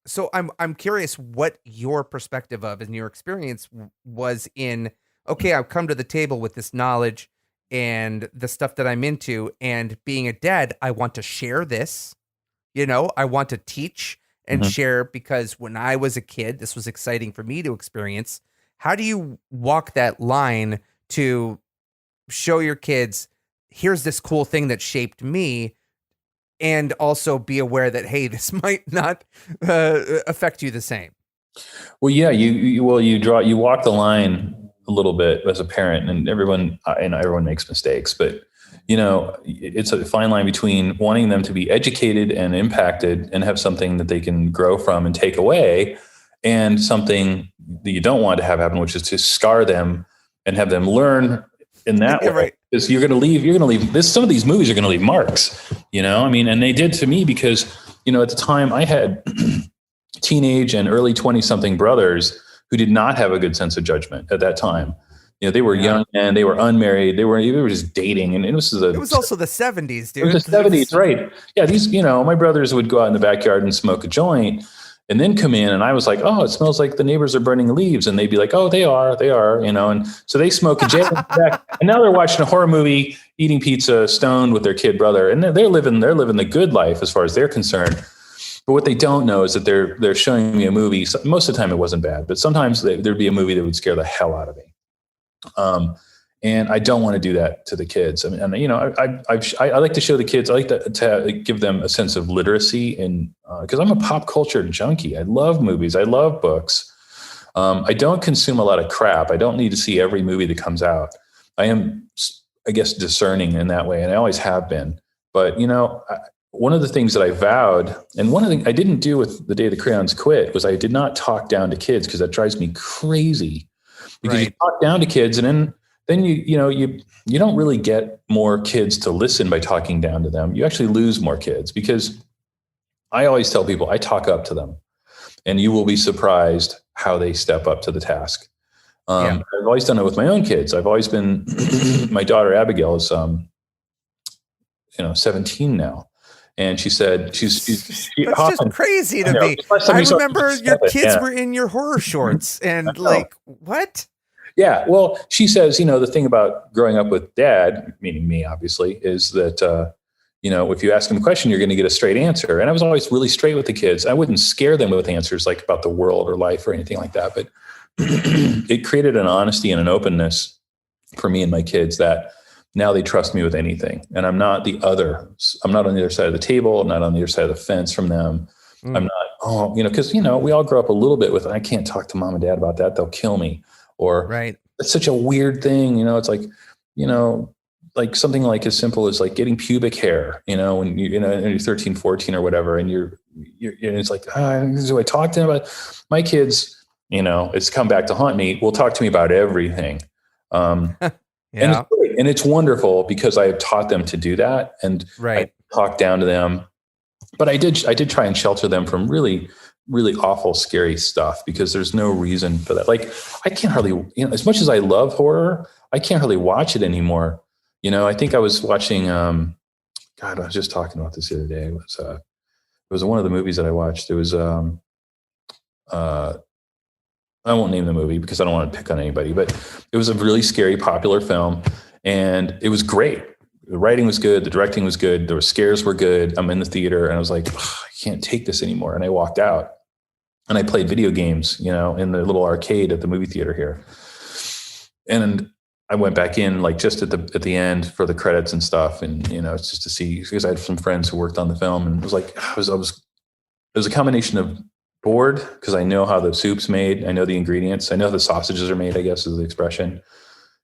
So I'm curious what your perspective of and your experience was in, okay, I've come to the table with this knowledge and the stuff that I'm into, and being a dad, I want to share this. I want to teach and Mhm. share, because when I was a kid, this was exciting for me to experience. How do you walk that line to show your kids, here's this cool thing that shaped me, and also be aware that, hey, this might not affect you the same? Well, yeah, you walk the line a little bit as a parent, and everyone makes mistakes, but it's a fine line between wanting them to be educated and impacted and have something that they can grow from and take away, and something that you don't want to have happen, which is to scar them and have them learn in that Yeah, way. right. Because you're going to leave this. Some of these movies are going to leave marks, I mean, and they did to me because, at the time I had teenage and early 20 something brothers who did not have a good sense of judgment at that time. They were Yeah. young and they were unmarried. They were just dating. And it was It was also the 70s, it was dude. the 70s, right? Yeah. My brothers would go out in the backyard and smoke a joint and then come in. And I was like, oh, it smells like the neighbors are burning leaves. And they'd be like, oh, they are, and so they smoke a J in the back. And now they're watching a horror movie, eating pizza, stoned with their kid brother. And they're living the good life as far as they're concerned. But what they don't know is that they're showing me a movie. Most of the time it wasn't bad, but sometimes there'd be a movie that would scare the hell out of me. And I don't want to do that to the kids. I mean, and I like to show the kids. I like to give them a sense of literacy, and because I'm a pop culture junkie. I love movies. I love books. I don't consume a lot of crap. I don't need to see every movie that comes out. I am, I guess, discerning in that way, and I always have been. But one of the things that I vowed, and one of the things I didn't do with the day the Crayons Quit, was I did not talk down to kids, because that drives me crazy. Because you Right. talk down to kids, and then you don't really get more kids to listen by talking down to them. You actually lose more kids, because I always tell people I talk up to them, and you will be surprised how they step up to the task. Yeah. I've always done it with my own kids. I've always been. My daughter Abigail is 17 now. And she said, That's just crazy to me. I remember your kids were in your horror shorts and like, what? Yeah. Well, she says, the thing about growing up with dad, meaning me, obviously, is that, if you ask them a question, you're going to get a straight answer. And I was always really straight with the kids. I wouldn't scare them with answers like about the world or life or anything like that. But it created an honesty and an openness for me and my kids that now they trust me with anything. And I'm not on the other side of the table. I'm not on the other side of the fence from them. I'm not, because, we all grow up a little bit with, I can't talk to mom and dad about that. They'll kill me. Or right. it's such a weird thing. It's like, like something like as simple as like getting pubic hair, when when you're 13, 14 or whatever, and you're and it's like, do I talk to them about my kids? It's come back to haunt me. Will talk to me about everything. And it's great, and it's wonderful because I have taught them to do that, and right. I talk down to them. But I did try and shelter them from really, really awful, scary stuff because there's no reason for that. Like I can't hardly, as much as I love horror, I can't hardly watch it anymore. I think I was watching. God, I was just talking about this the other day. It was one of the movies that I watched. It was I won't name the movie because I don't want to pick on anybody, but it was a really scary, popular film, and it was great. The writing was good. The directing was good. The scares were good. I'm in the theater and I was like, I can't take this anymore. And I walked out and I played video games, in the little arcade at the movie theater here. And I went back in like just at the end for the credits and stuff. And, it's just to see, because I had some friends who worked on the film, and it was like, it was a combination of bored because I know how the soup's made. I know the ingredients. I know how the sausages are made, I guess is the expression.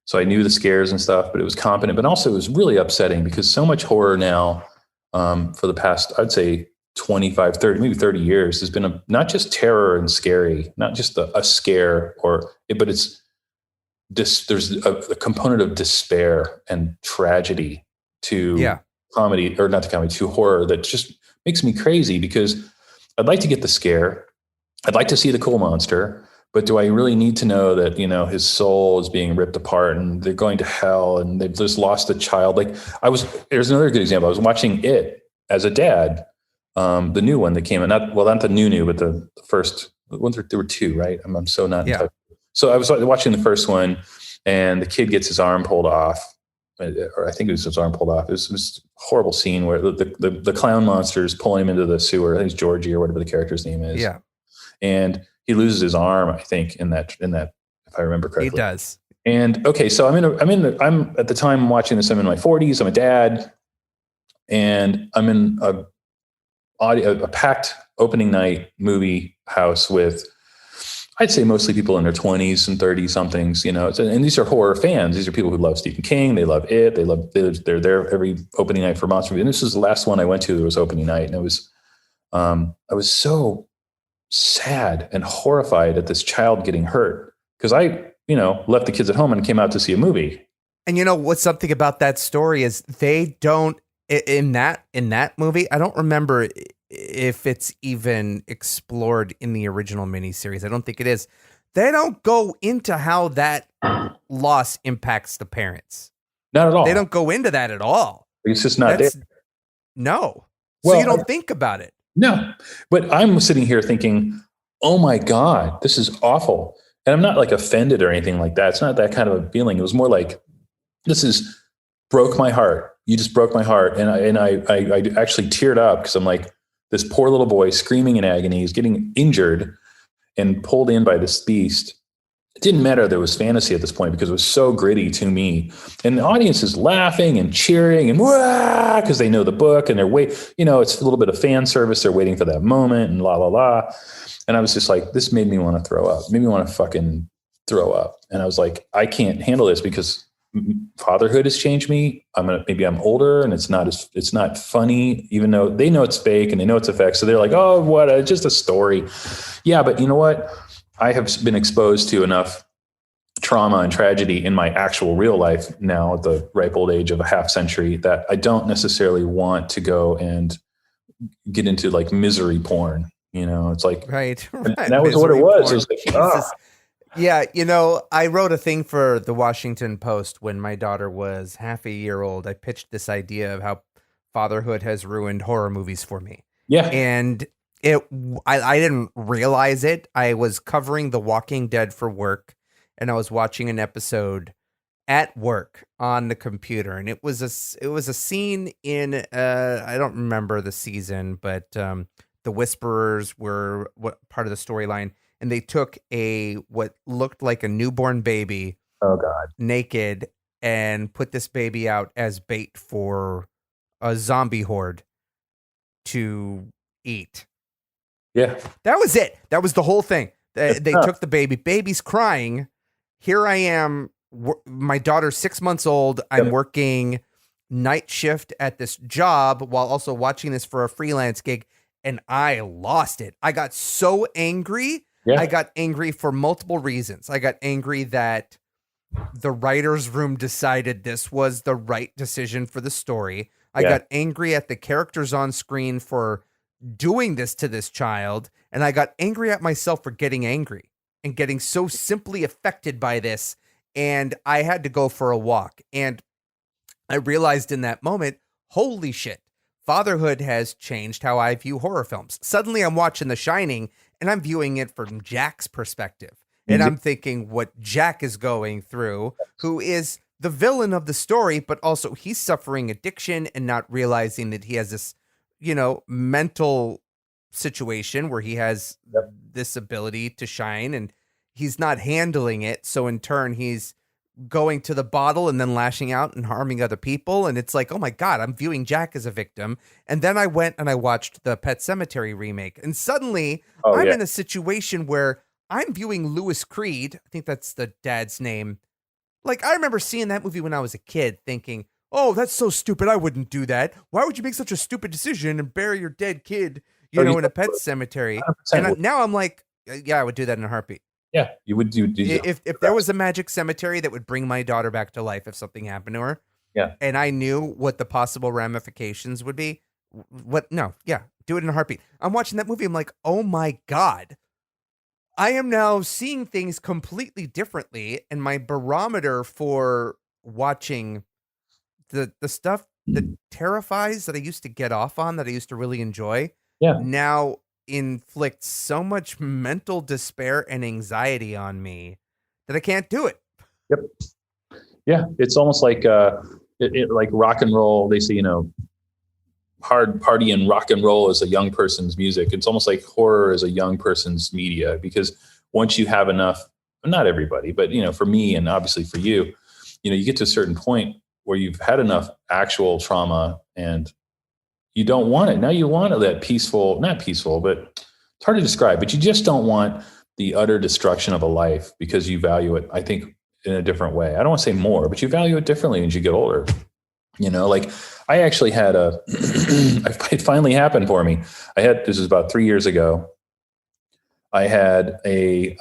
So I knew the scares and stuff, but it was competent, but also it was really upsetting because so much horror now for the past, I'd say 25, 30, maybe 30 years has been not just terror and scary, not just a scare but it's there's a component of despair and tragedy to comedy, or not to comedy, to horror that just makes me crazy because I'd like to get the scare. I'd like to see the cool monster. But do I really need to know that, his soul is being ripped apart and they're going to hell and they've just lost a child? Like there's another good example. I was watching It as a dad, the new one that came out, not the new, but the first ones. There were two, right? I'm so not in touch. So I was watching the first one and the kid gets his arm pulled off, or I think it was his arm pulled off. It was a horrible scene where the clown monster is pulling him into the sewer. I think it's Georgie or whatever the character's name is. Yeah. And he loses his arm, I think, in that, if I remember correctly. He does. And okay, so I'm at the time watching this, I'm in my 40s, I'm a dad, and I'm in a packed opening night movie house with, I'd say mostly people in their 20s and 30 somethings, and these are horror fans. These are people who love Stephen King. They love It. They're there every opening night for monster movie. And this was the last one I went to. There was opening night, and I was so sad and horrified at this child getting hurt because I, left the kids at home and came out to see a movie. And what's something about that story is they don't in that movie. I don't remember if it's even explored in the original miniseries. I don't think it is. They don't go into how that loss impacts the parents. Not at all. They don't go into that at all. It's just not there. No. So you don't think about it. No, but I'm sitting here thinking, oh my God, this is awful. And I'm not like offended or anything like that. It's not that kind of a feeling. It was more like, broke my heart. You just broke my heart. And I actually teared up because I'm like, this poor little boy screaming in agony. He's getting injured and pulled in by this beast. It didn't matter there was fantasy at this point because it was so gritty to me. And the audience is laughing and cheering and wah, because they know the book and they're it's a little bit of fan service. They're waiting for that moment and la, la, la. And I was just like, this made me want to throw up, made me want to fucking throw up. And I was like, I can't handle this because fatherhood has changed me. Maybe I'm older and it's not funny, even though they know it's fake and they know it's a fact. So they're like, oh, what? It's just a story. Yeah. But you know what? I have been exposed to enough trauma and tragedy in my actual real life now at the ripe old age of a half century that I don't necessarily want to go and get into like misery porn. It's like, right. And that was what it was. It was like, Yeah. I wrote a thing for the Washington Post when my daughter was half a year old. I pitched this idea of how fatherhood has ruined horror movies for me. Yeah. And I didn't realize it. I was covering The Walking Dead for work, and I was watching an episode at work on the computer, and it was a scene in I don't remember the season, but the Whisperers were part of the storyline, and they took what looked like a newborn baby, oh God, naked, and put this baby out as bait for a zombie horde to eat. Yeah. That was it. That was the whole thing. They took the baby's crying. Here I am my daughter's 6 months old. I'm working night shift at this job while also watching this for a freelance gig. And I lost it. I got so angry. Yeah. I got angry for multiple reasons. I got angry that the writer's room decided this was the right decision for the story. I got angry at the characters on screen for doing this to this child. And I got angry at myself for getting angry and getting so simply affected by this. And I had to go for a walk. And I realized in that moment, holy shit. Fatherhood has changed how I view horror films. Suddenly I'm watching The Shining and I'm viewing it from Jack's perspective. And I'm thinking what Jack is going through, who is the villain of the story, but also he's suffering addiction and not realizing that he has this, mental situation where he has this ability to shine and he's not handling it. So in turn, he's going to the bottle and then lashing out and harming other people. And it's like, oh my God, I'm viewing Jack as a victim. And then I went and I watched the Pet Sematary remake. And suddenly I'm in a situation where I'm viewing Louis Creed. I think that's the dad's name. Like, I remember seeing that movie when I was a kid thinking, oh, that's so stupid. I wouldn't do that. Why would you make such a stupid decision and bury your dead kid, in a pet cemetery? And now I'm like, yeah, I would do that in a heartbeat. Yeah, you would do if there was a magic cemetery that would bring my daughter back to life if something happened to her. Yeah. And I knew what the possible ramifications would be. Do it in a heartbeat. I'm watching that movie. I'm like, oh my God. I am now seeing things completely differently. And my barometer for watching the stuff that terrifies that I used to get off on, that I used to really enjoy, now inflicts so much mental despair and anxiety on me that I can't do it. Yep. Yeah. It's almost like, like rock and roll. They say, hard party and rock and roll is a young person's music. It's almost like horror is a young person's media, because once you have enough, not everybody, but for me and obviously for you, you get to a certain point where you've had enough actual trauma and you don't want it. Now you want that peaceful, not peaceful, but it's hard to describe, but you just don't want the utter destruction of a life because you value it, I think, in a different way. I don't want to say more, but you value it differently as you get older. Like I actually had it finally happened for me. This was about 3 years ago. I had a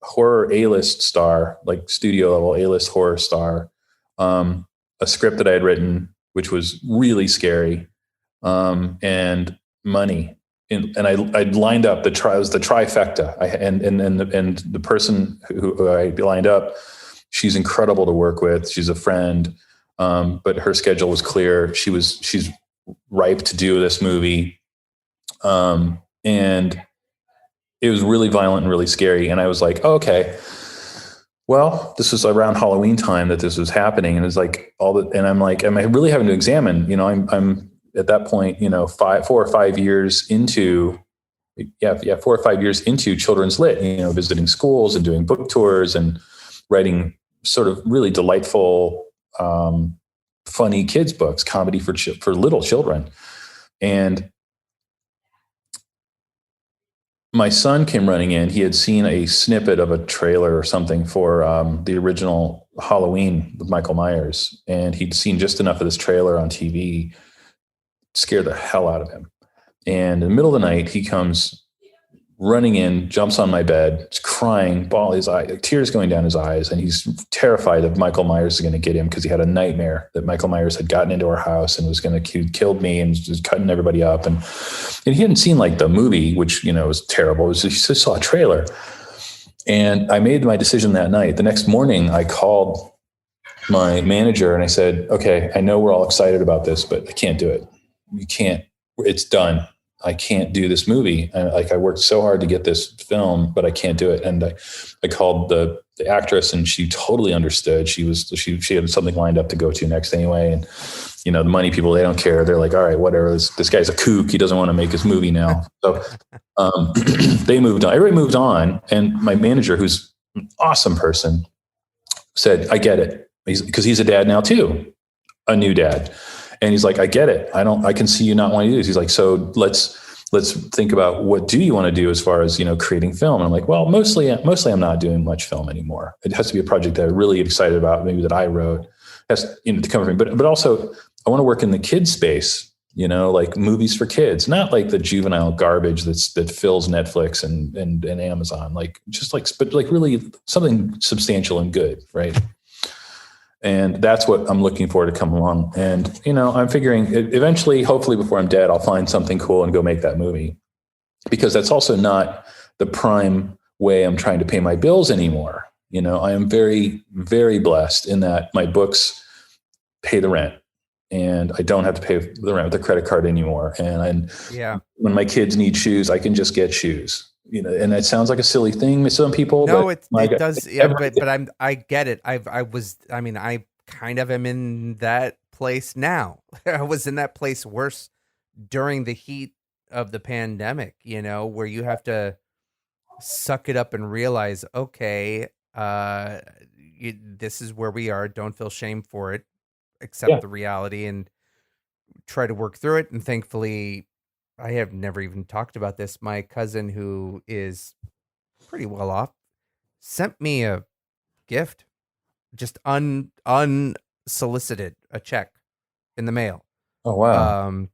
horror A-list star, like studio level A-list horror star, a script that I had written, which was really scary, and money. And I'd lined up it was the trifecta. And the person who I lined up, she's incredible to work with. She's a friend. But her schedule was clear. She's ripe to do this movie. And it was really violent and really scary. And I was like, oh, okay, well, this was around Halloween time that this was happening. And it's like and I'm like, am I really having to examine, I'm at that point, 4 or 5 years into, 4 or 5 years into Children's Lit, visiting schools and doing book tours and writing sort of really delightful, funny kids books, comedy for little children. And my son came running in. He had seen a snippet of a trailer or something for the original Halloween with Michael Myers. And he'd seen just enough of this trailer on TV, scared the hell out of him. And in the middle of the night, he comes running in, jumps on my bed, crying, bawling his eyes, tears going down his eyes. And he's terrified that Michael Myers is going to get him because he had a nightmare that Michael Myers had gotten into our house and was going to kill me and was just cutting everybody up. And he hadn't seen like the movie, which, was terrible. He just saw a trailer. And I made my decision that night. The next morning I called my manager and I said, okay, I know we're all excited about this, but I can't do it. You can't, it's done. I can't do this movie. I worked so hard to get this film, but I can't do it. And I called the actress and she totally understood. She had something lined up to go to next anyway. And, the money people, they don't care. They're like, all right, whatever. This guy's a kook. He doesn't want to make his movie now. So they moved on. Everybody moved on. And my manager, who's an awesome person, said, I get it. Because he's a dad now too, a new dad. And he's like, I get it. I can see you not wanting to do this. He's like, so let's think about what do you want to do as far as, creating film. And I'm like, well, mostly I'm not doing much film anymore. It has to be a project that I really get excited about, maybe that I wrote, has to come from me. But also I want to work in the kids space, like movies for kids, not like the juvenile garbage that fills Netflix and Amazon, but really something substantial and good. Right. And that's what I'm looking for to come along. And, I'm figuring eventually, hopefully before I'm dead, I'll find something cool and go make that movie, because that's also not the prime way I'm trying to pay my bills anymore. I am very, very blessed in that my books pay the rent, and I don't have to pay the rent with a credit card anymore. And when my kids need shoes, I can just get shoes. And that sounds like a silly thing to some people. No, it does. Yeah, but I get it. I kind of am in that place now. I was in that place worse during the heat of the pandemic, where you have to suck it up and realize, okay, this is where we are. Don't feel shame for it. Accept the reality and try to work through it. And thankfully, I have never even talked about this. My cousin, who is pretty well off, sent me a gift, just unsolicited, a check in the mail. Oh, wow.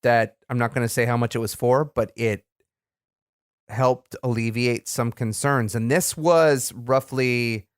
That I'm not going to say how much it was for, but it helped alleviate some concerns. And this was roughly,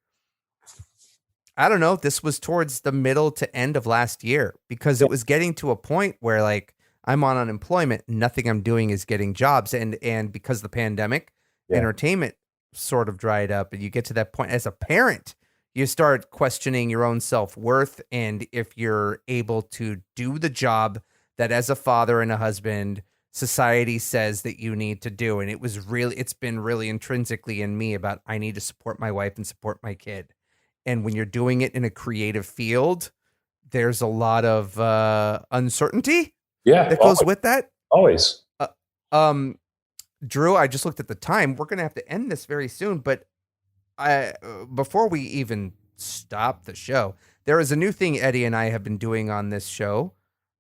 I don't know, this was towards the middle to end of last year, because it was getting to a point where I'm on unemployment. Nothing I'm doing is getting jobs. And because of the pandemic, entertainment sort of dried up. And you get to that point as a parent, you start questioning your own self-worth. And if you're able to do the job that as a father and a husband, society says that you need to do. And it's been really intrinsically in me about, I need to support my wife and support my kid. And when you're doing it in a creative field, there's a lot of uncertainty that goes with that. Always. Drew, I just looked at the time. We're going to have to end this very soon. But before we even stop the show, there is a new thing Eddie and I have been doing on this show,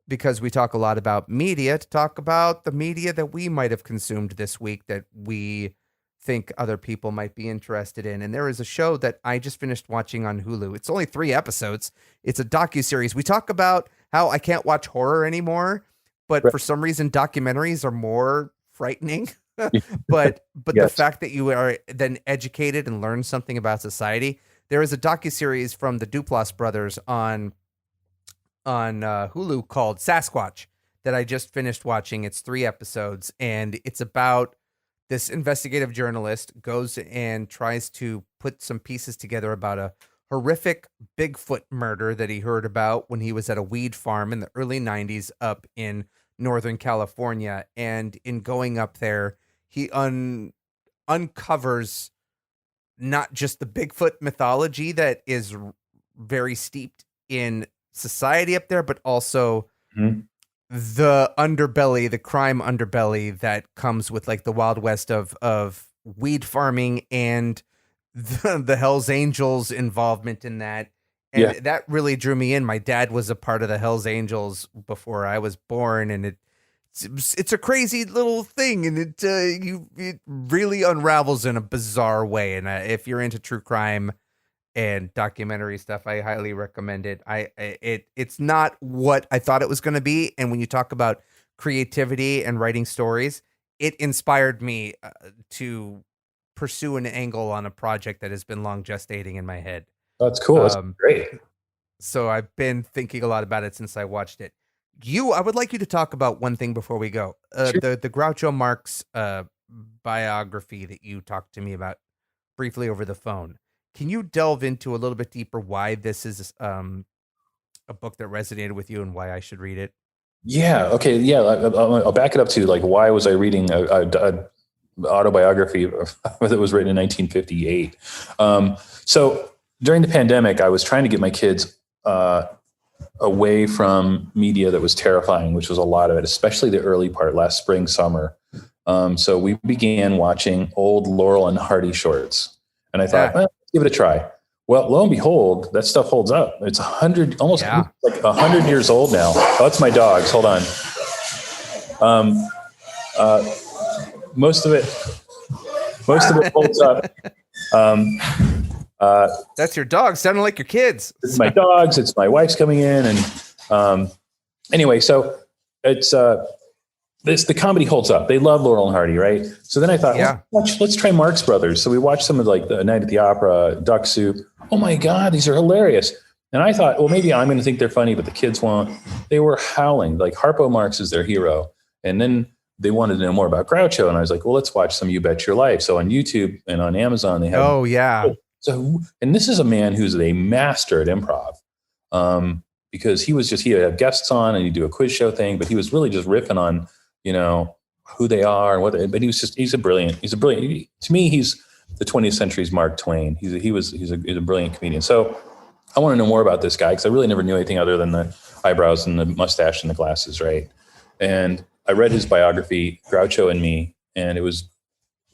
because we talk a lot about media, to talk about the media that we might have consumed this week that we think other people might be interested in. And there is a show that I just finished watching on Hulu. It's only 3 episodes. It's a docuseries. We talk about how I can't watch horror anymore, but for some reason documentaries are more frightening. but the fact that you are then educated and learn something about society. There is a docuseries from the Duplass brothers on Hulu called Sasquatch that I just finished watching. It's 3 episodes, and it's about this investigative journalist goes and tries to put some pieces together about a horrific Bigfoot murder that he heard about when he was at a weed farm in the early 90s up in Northern California. And in going up there, he uncovers not just the Bigfoot mythology that is very steeped in society up there, but also the underbelly, the crime underbelly that comes with the Wild West of weed farming and the Hells Angels involvement in that. And that really drew me in. My dad was a part of the Hells Angels before I was born, and it's a crazy little thing, and it really unravels in a bizarre way. And if you're into true crime and documentary stuff, I highly recommend it. It's not what I thought it was going to be. And when you talk about creativity and writing stories, it inspired me to pursue an angle on a project that has been long gestating in my head. That's cool. That's great. So I've been thinking a lot about it since I watched it. I would like you to talk about one thing before we go. Sure. The Groucho Marx biography that you talked to me about briefly over the phone. Can you delve into a little bit deeper why this is a book that resonated with you and why I should read it? Yeah. Okay. Yeah. I'll back it up to why was I reading a autobiography that was written in 1958? So during the pandemic, I was trying to get my kids away from media that was terrifying, which was a lot of it, especially the early part, last spring, summer. So we began watching old Laurel and Hardy shorts. And I thought, let's give it a try. Well, lo and behold, that stuff holds up. It's 100, almost like 100 years old now. Oh, that's my dogs. Hold on. Most of it holds up. That's your dog sounding like your kids. It's my dogs. It's my wife's coming in, and anyway, so it's the comedy holds up. They love Laurel and Hardy, right? So then I thought, let's try Marx Brothers. So we watched some of like the Night at the Opera, Duck Soup. Oh my God, these are hilarious. And I thought, well, maybe I'm going to think they're funny, but the kids won't. They were howling. Like Harpo Marx is their hero. And then they wanted to know more about Groucho. And I was like, well, let's watch some You Bet Your Life. So on YouTube and on Amazon, they have. Oh, yeah. So, and this is a man who's a master at improv. Because he would have guests on and he'd do a quiz show thing, but he was really just riffing on, who they are and but he's a brilliant, to me, he's the 20th century's Mark Twain. He's a brilliant comedian. So I want to know more about this guy because I really never knew anything other than the eyebrows and the mustache and the glasses, right? And I read his biography, Groucho and Me, and it was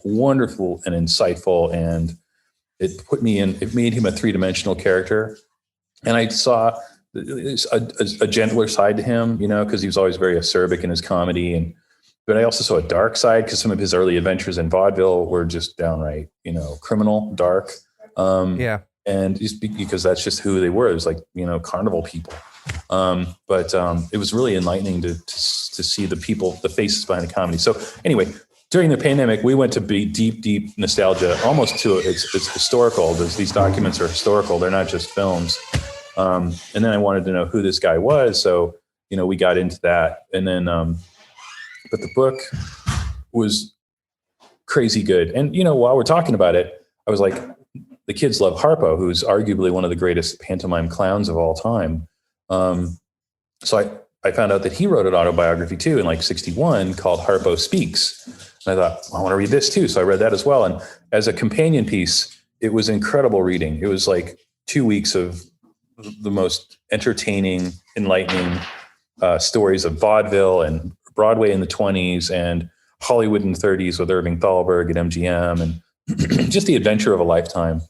wonderful and insightful, and it made him a three-dimensional character. And I saw a gentler side to him, because he was always very acerbic in his comedy. But I also saw a dark side because some of his early adventures in vaudeville were just downright, criminal, dark. And just because that's just who they were. It was like, carnival people. But it was really enlightening to see the people, the faces behind the comedy. So anyway, during the pandemic, we went to be deep nostalgia, almost to it's historical. These documents are historical. They're not just films. And then I wanted to know who this guy was. So, we got into that. And then, but the book was crazy good. And, while we're talking about it, I was like, the kids love Harpo, who's arguably one of the greatest pantomime clowns of all time. So I found out that he wrote an autobiography too in like 1961 called Harpo Speaks. And I thought, I want to read this too. So I read that as well. And as a companion piece, it was incredible reading. It was like 2 weeks of the most entertaining, enlightening stories of vaudeville and Broadway in the 20s and Hollywood in the 30s with Irving Thalberg at MGM, and just the adventure of a lifetime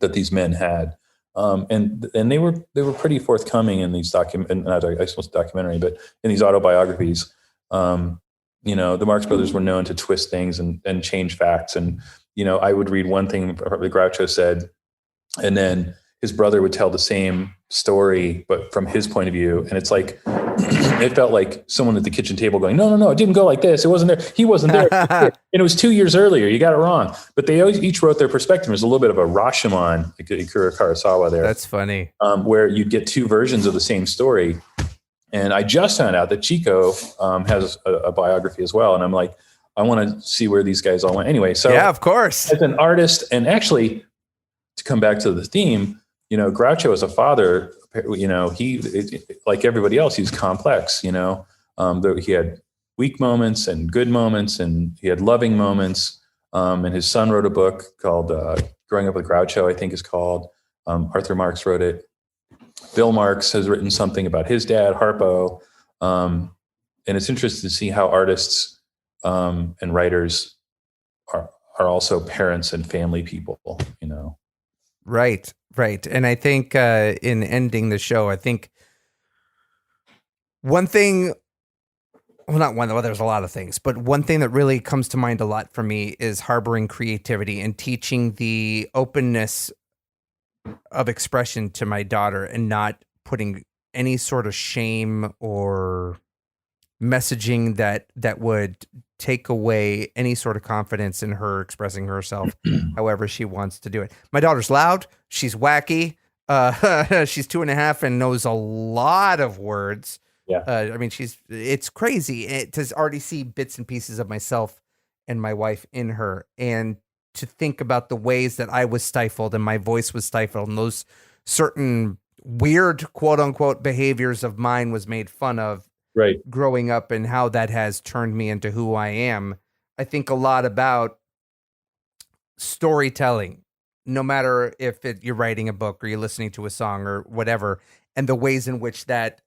that these men had. And they were pretty forthcoming in these documentary, but in these autobiographies. The Marx Brothers were known to twist things and change facts. And, I would read one thing the Groucho said, and then his brother would tell the same story, but from his point of view. And it's like, it felt like someone at the kitchen table going, no, it didn't go like this. It wasn't there. He wasn't there. And it was 2 years earlier. You got it wrong. But they always each wrote their perspective. There's a little bit of a Rashomon, like Ikura Kurosawa there. That's funny. Where you'd get two versions of the same story. And I just found out that Chico has a biography as well. And I'm like, I want to see where these guys all went. Anyway, so yeah, of course. As an artist, and actually to come back to the theme, Groucho as a father, he like everybody else, he's complex, he had weak moments and good moments, and he had loving moments. And his son wrote a book called Growing Up with Groucho, I think is called. Arthur Marx wrote it. Bill Marx has written something about his dad, Harpo. And it's interesting to see how artists and writers are also parents and family people, Right. And I think in ending the show, I think one thing, there's a lot of things, but one thing that really comes to mind a lot for me is harboring creativity and teaching the openness of expression to my daughter and not putting any sort of shame or messaging that would take away any sort of confidence in her expressing herself however she wants to do it. My daughter's loud. She's wacky. She's 2.5 and knows a lot of words. Yeah. It's crazy to already see bits and pieces of myself and my wife in her, and to think about the ways that I was stifled and my voice was stifled and those certain weird quote unquote behaviors of mine was made fun of. Right. Growing up and how that has turned me into who I am. I think a lot about storytelling, no matter if you're writing a book or you're listening to a song or whatever, and the ways in which that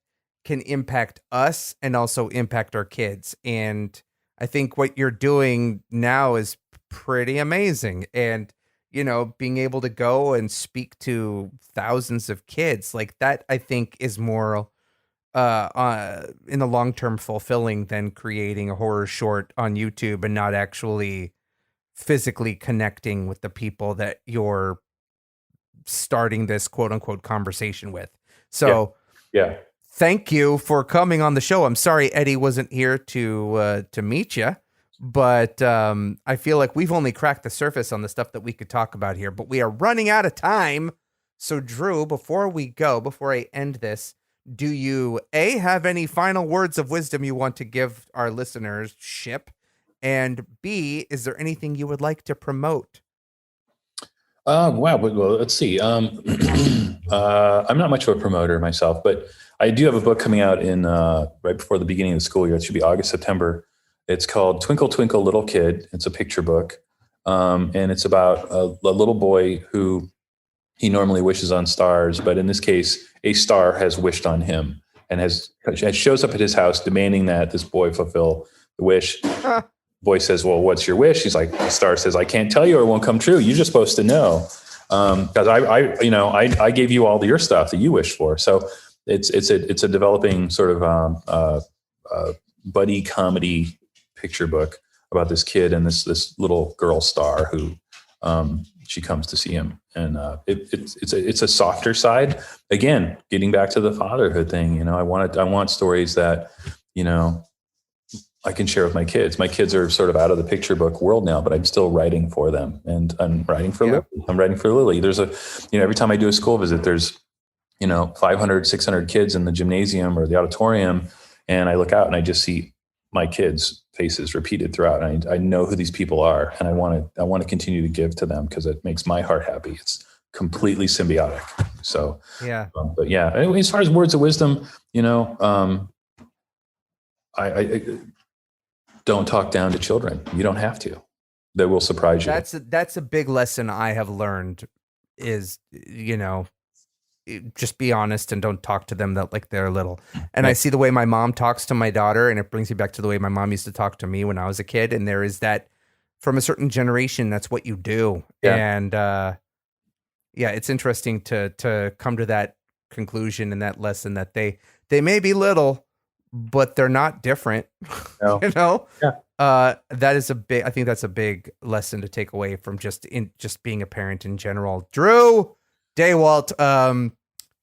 can impact us and also impact our kids. And I think what you're doing now is pretty amazing. And, being able to go and speak to thousands of kids like that, I think is more in the long term fulfilling than creating a horror short on YouTube and not actually physically connecting with the people that you're starting this quote unquote conversation with. So yeah. Thank you for coming on the show. I'm sorry Eddie wasn't here to meet you, but I feel like we've only cracked the surface on the stuff that we could talk about here, but we are running out of time. So Drew, before I end this, do you have any final words of wisdom you want to give our listeners, and B, is there anything you would like to promote? Wow. Well, let's see. I'm not much of a promoter myself, but I do have a book coming out in right before the beginning of the school year. It should be August, September. It's called Twinkle, Twinkle, Little Kid. It's a picture book. And it's about a little boy who he normally wishes on stars, but in this case, a star has wished on him and shows up at his house demanding that this boy fulfill the wish. Boy says, well, what's your wish? He's like, the star says, I can't tell you or it won't come true. You're just supposed to know. Because I gave you all your stuff that you wished for. So it's a developing sort of buddy comedy picture book about this kid and this little girl star who she comes to see him. And it's a softer side. Again, getting back to the fatherhood thing, I want stories that, I can share with my kids. My kids are sort of out of the picture book world now, but I'm still writing for them, and I'm writing for Lily. I'm writing for Lily. There's every time I do a school visit, there's 500, 600 kids in the gymnasium or the auditorium, and I look out and I just see my kids' faces repeated throughout. And I know who these people are, and I want to continue to give to them because it makes my heart happy. It's completely symbiotic. So but yeah, anyway, as far as words of wisdom, I don't talk down to children. You don't have to. They will surprise you. That's a big lesson I have learned is, just be honest and don't talk to them like they're little. And I see the way my mom talks to my daughter, and it brings me back to the way my mom used to talk to me when I was a kid. And there is that from a certain generation, that's what you do. Yeah. And it's interesting to come to that conclusion and that lesson that they may be little, but they're not different. No. Yeah. That is I think that's a big lesson to take away from just being a parent in general. Drew Daywalt,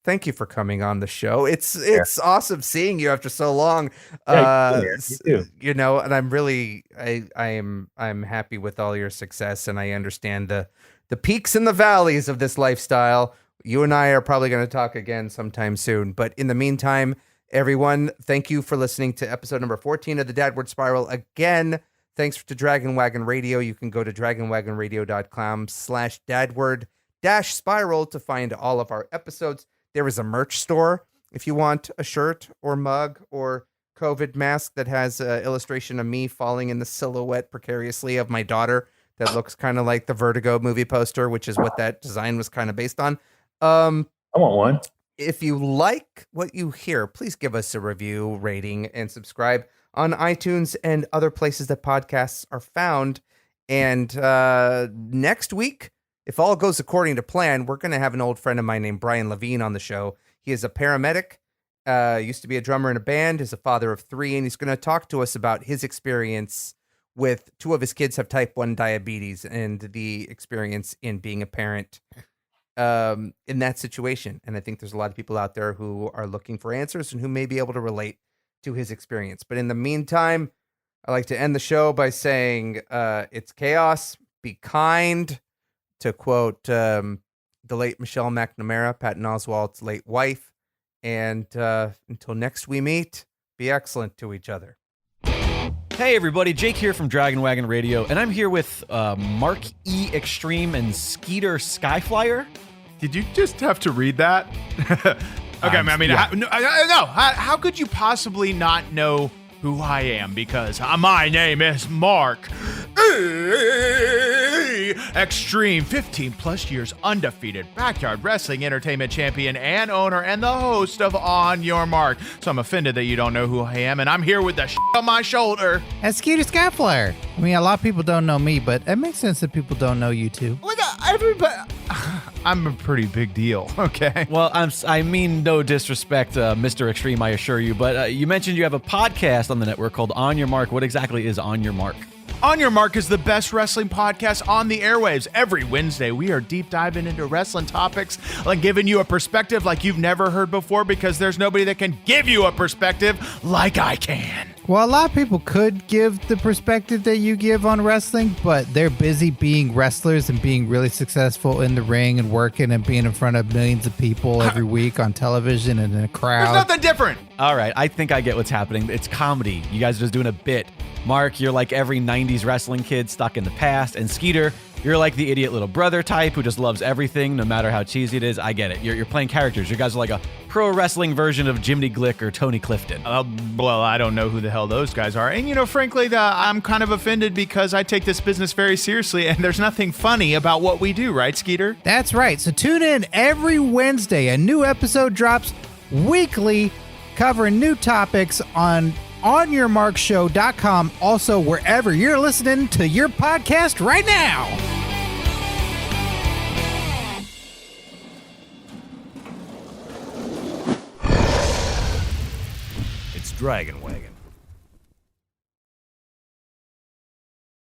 thank you for coming on the show. It's awesome seeing you after so long. You too. And I'm really I'm happy with all your success, and I understand the peaks and the valleys of this lifestyle. You and I are probably going to talk again sometime soon, but in the meantime, everyone, thank you for listening to episode number 14 of the Dadward Spiral. Again, thanks to Dragon Wagon Radio. You can go to dragonwagonradio.com/dadward-spiral to find all of our episodes. There is a merch store if you want a shirt or mug or COVID mask that has an illustration of me falling in the silhouette precariously of my daughter that looks kind of like the Vertigo movie poster, which is what that design was kind of based on. I want one. If you like what you hear, please give us a review, rating, and subscribe on iTunes and other places that podcasts are found. And next week, if all goes according to plan, we're going to have an old friend of mine named Brian Levine on the show. He is a paramedic, used to be a drummer in a band, is a father of 3, and he's going to talk to us about his experience with 2 of his kids have type 1 diabetes and the experience in being a parent in that situation. And I think there's a lot of people out there who are looking for answers and who may be able to relate to his experience. But in the meantime, I like to end the show by saying it's chaos, be kind, to quote the late Michelle McNamara, Patton Oswalt's late wife. And until next we meet, be excellent to each other. Hey everybody, Jake here from Dragon Wagon Radio, and I'm here with Mark E. Extreme and Skeeter Skyflyer. Did you just have to read that? Okay, how could you possibly not know who I am? Because my name is Mark Extreme, 15 plus years undefeated backyard wrestling entertainment champion and owner and the host of On Your Mark. So I'm offended that you don't know who I am, and I'm here with the shit on my shoulder. That's Skeeter Skyflyer. I mean, a lot of people don't know me, but it makes sense that people don't know you too. Everybody, I'm a pretty big deal, okay? Well, I mean no disrespect, Mr. Extreme, I assure you, but you mentioned you have a podcast on the network called On Your Mark. What exactly is On Your Mark? On Your Mark is the best wrestling podcast on the airwaves. Every Wednesday, we are deep diving into wrestling topics, like giving you a perspective like you've never heard before, because there's nobody that can give you a perspective like I can. Well, a lot of people could give the perspective that you give on wrestling, but they're busy being wrestlers and being really successful in the ring and working and being in front of millions of people every week on television and in a crowd. There's nothing different. All right, I think I get what's happening. It's comedy. You guys are just doing a bit. Mark, you're like every 90s wrestling kid stuck in the past. And Skeeter, you're like the idiot little brother type who just loves everything, no matter how cheesy it is. I get it. You're playing characters. You guys are like a pro wrestling version of Jimmy Glick or Tony Clifton. Well, I don't know who the hell those guys are. And, frankly, I'm kind of offended because I take this business very seriously, and there's nothing funny about what we do, right, Skeeter? That's right. So tune in every Wednesday. A new episode drops weekly, covering new topics on onyourmarkshow.com. Also, wherever you're listening to your podcast right now. It's Dragon Wagon.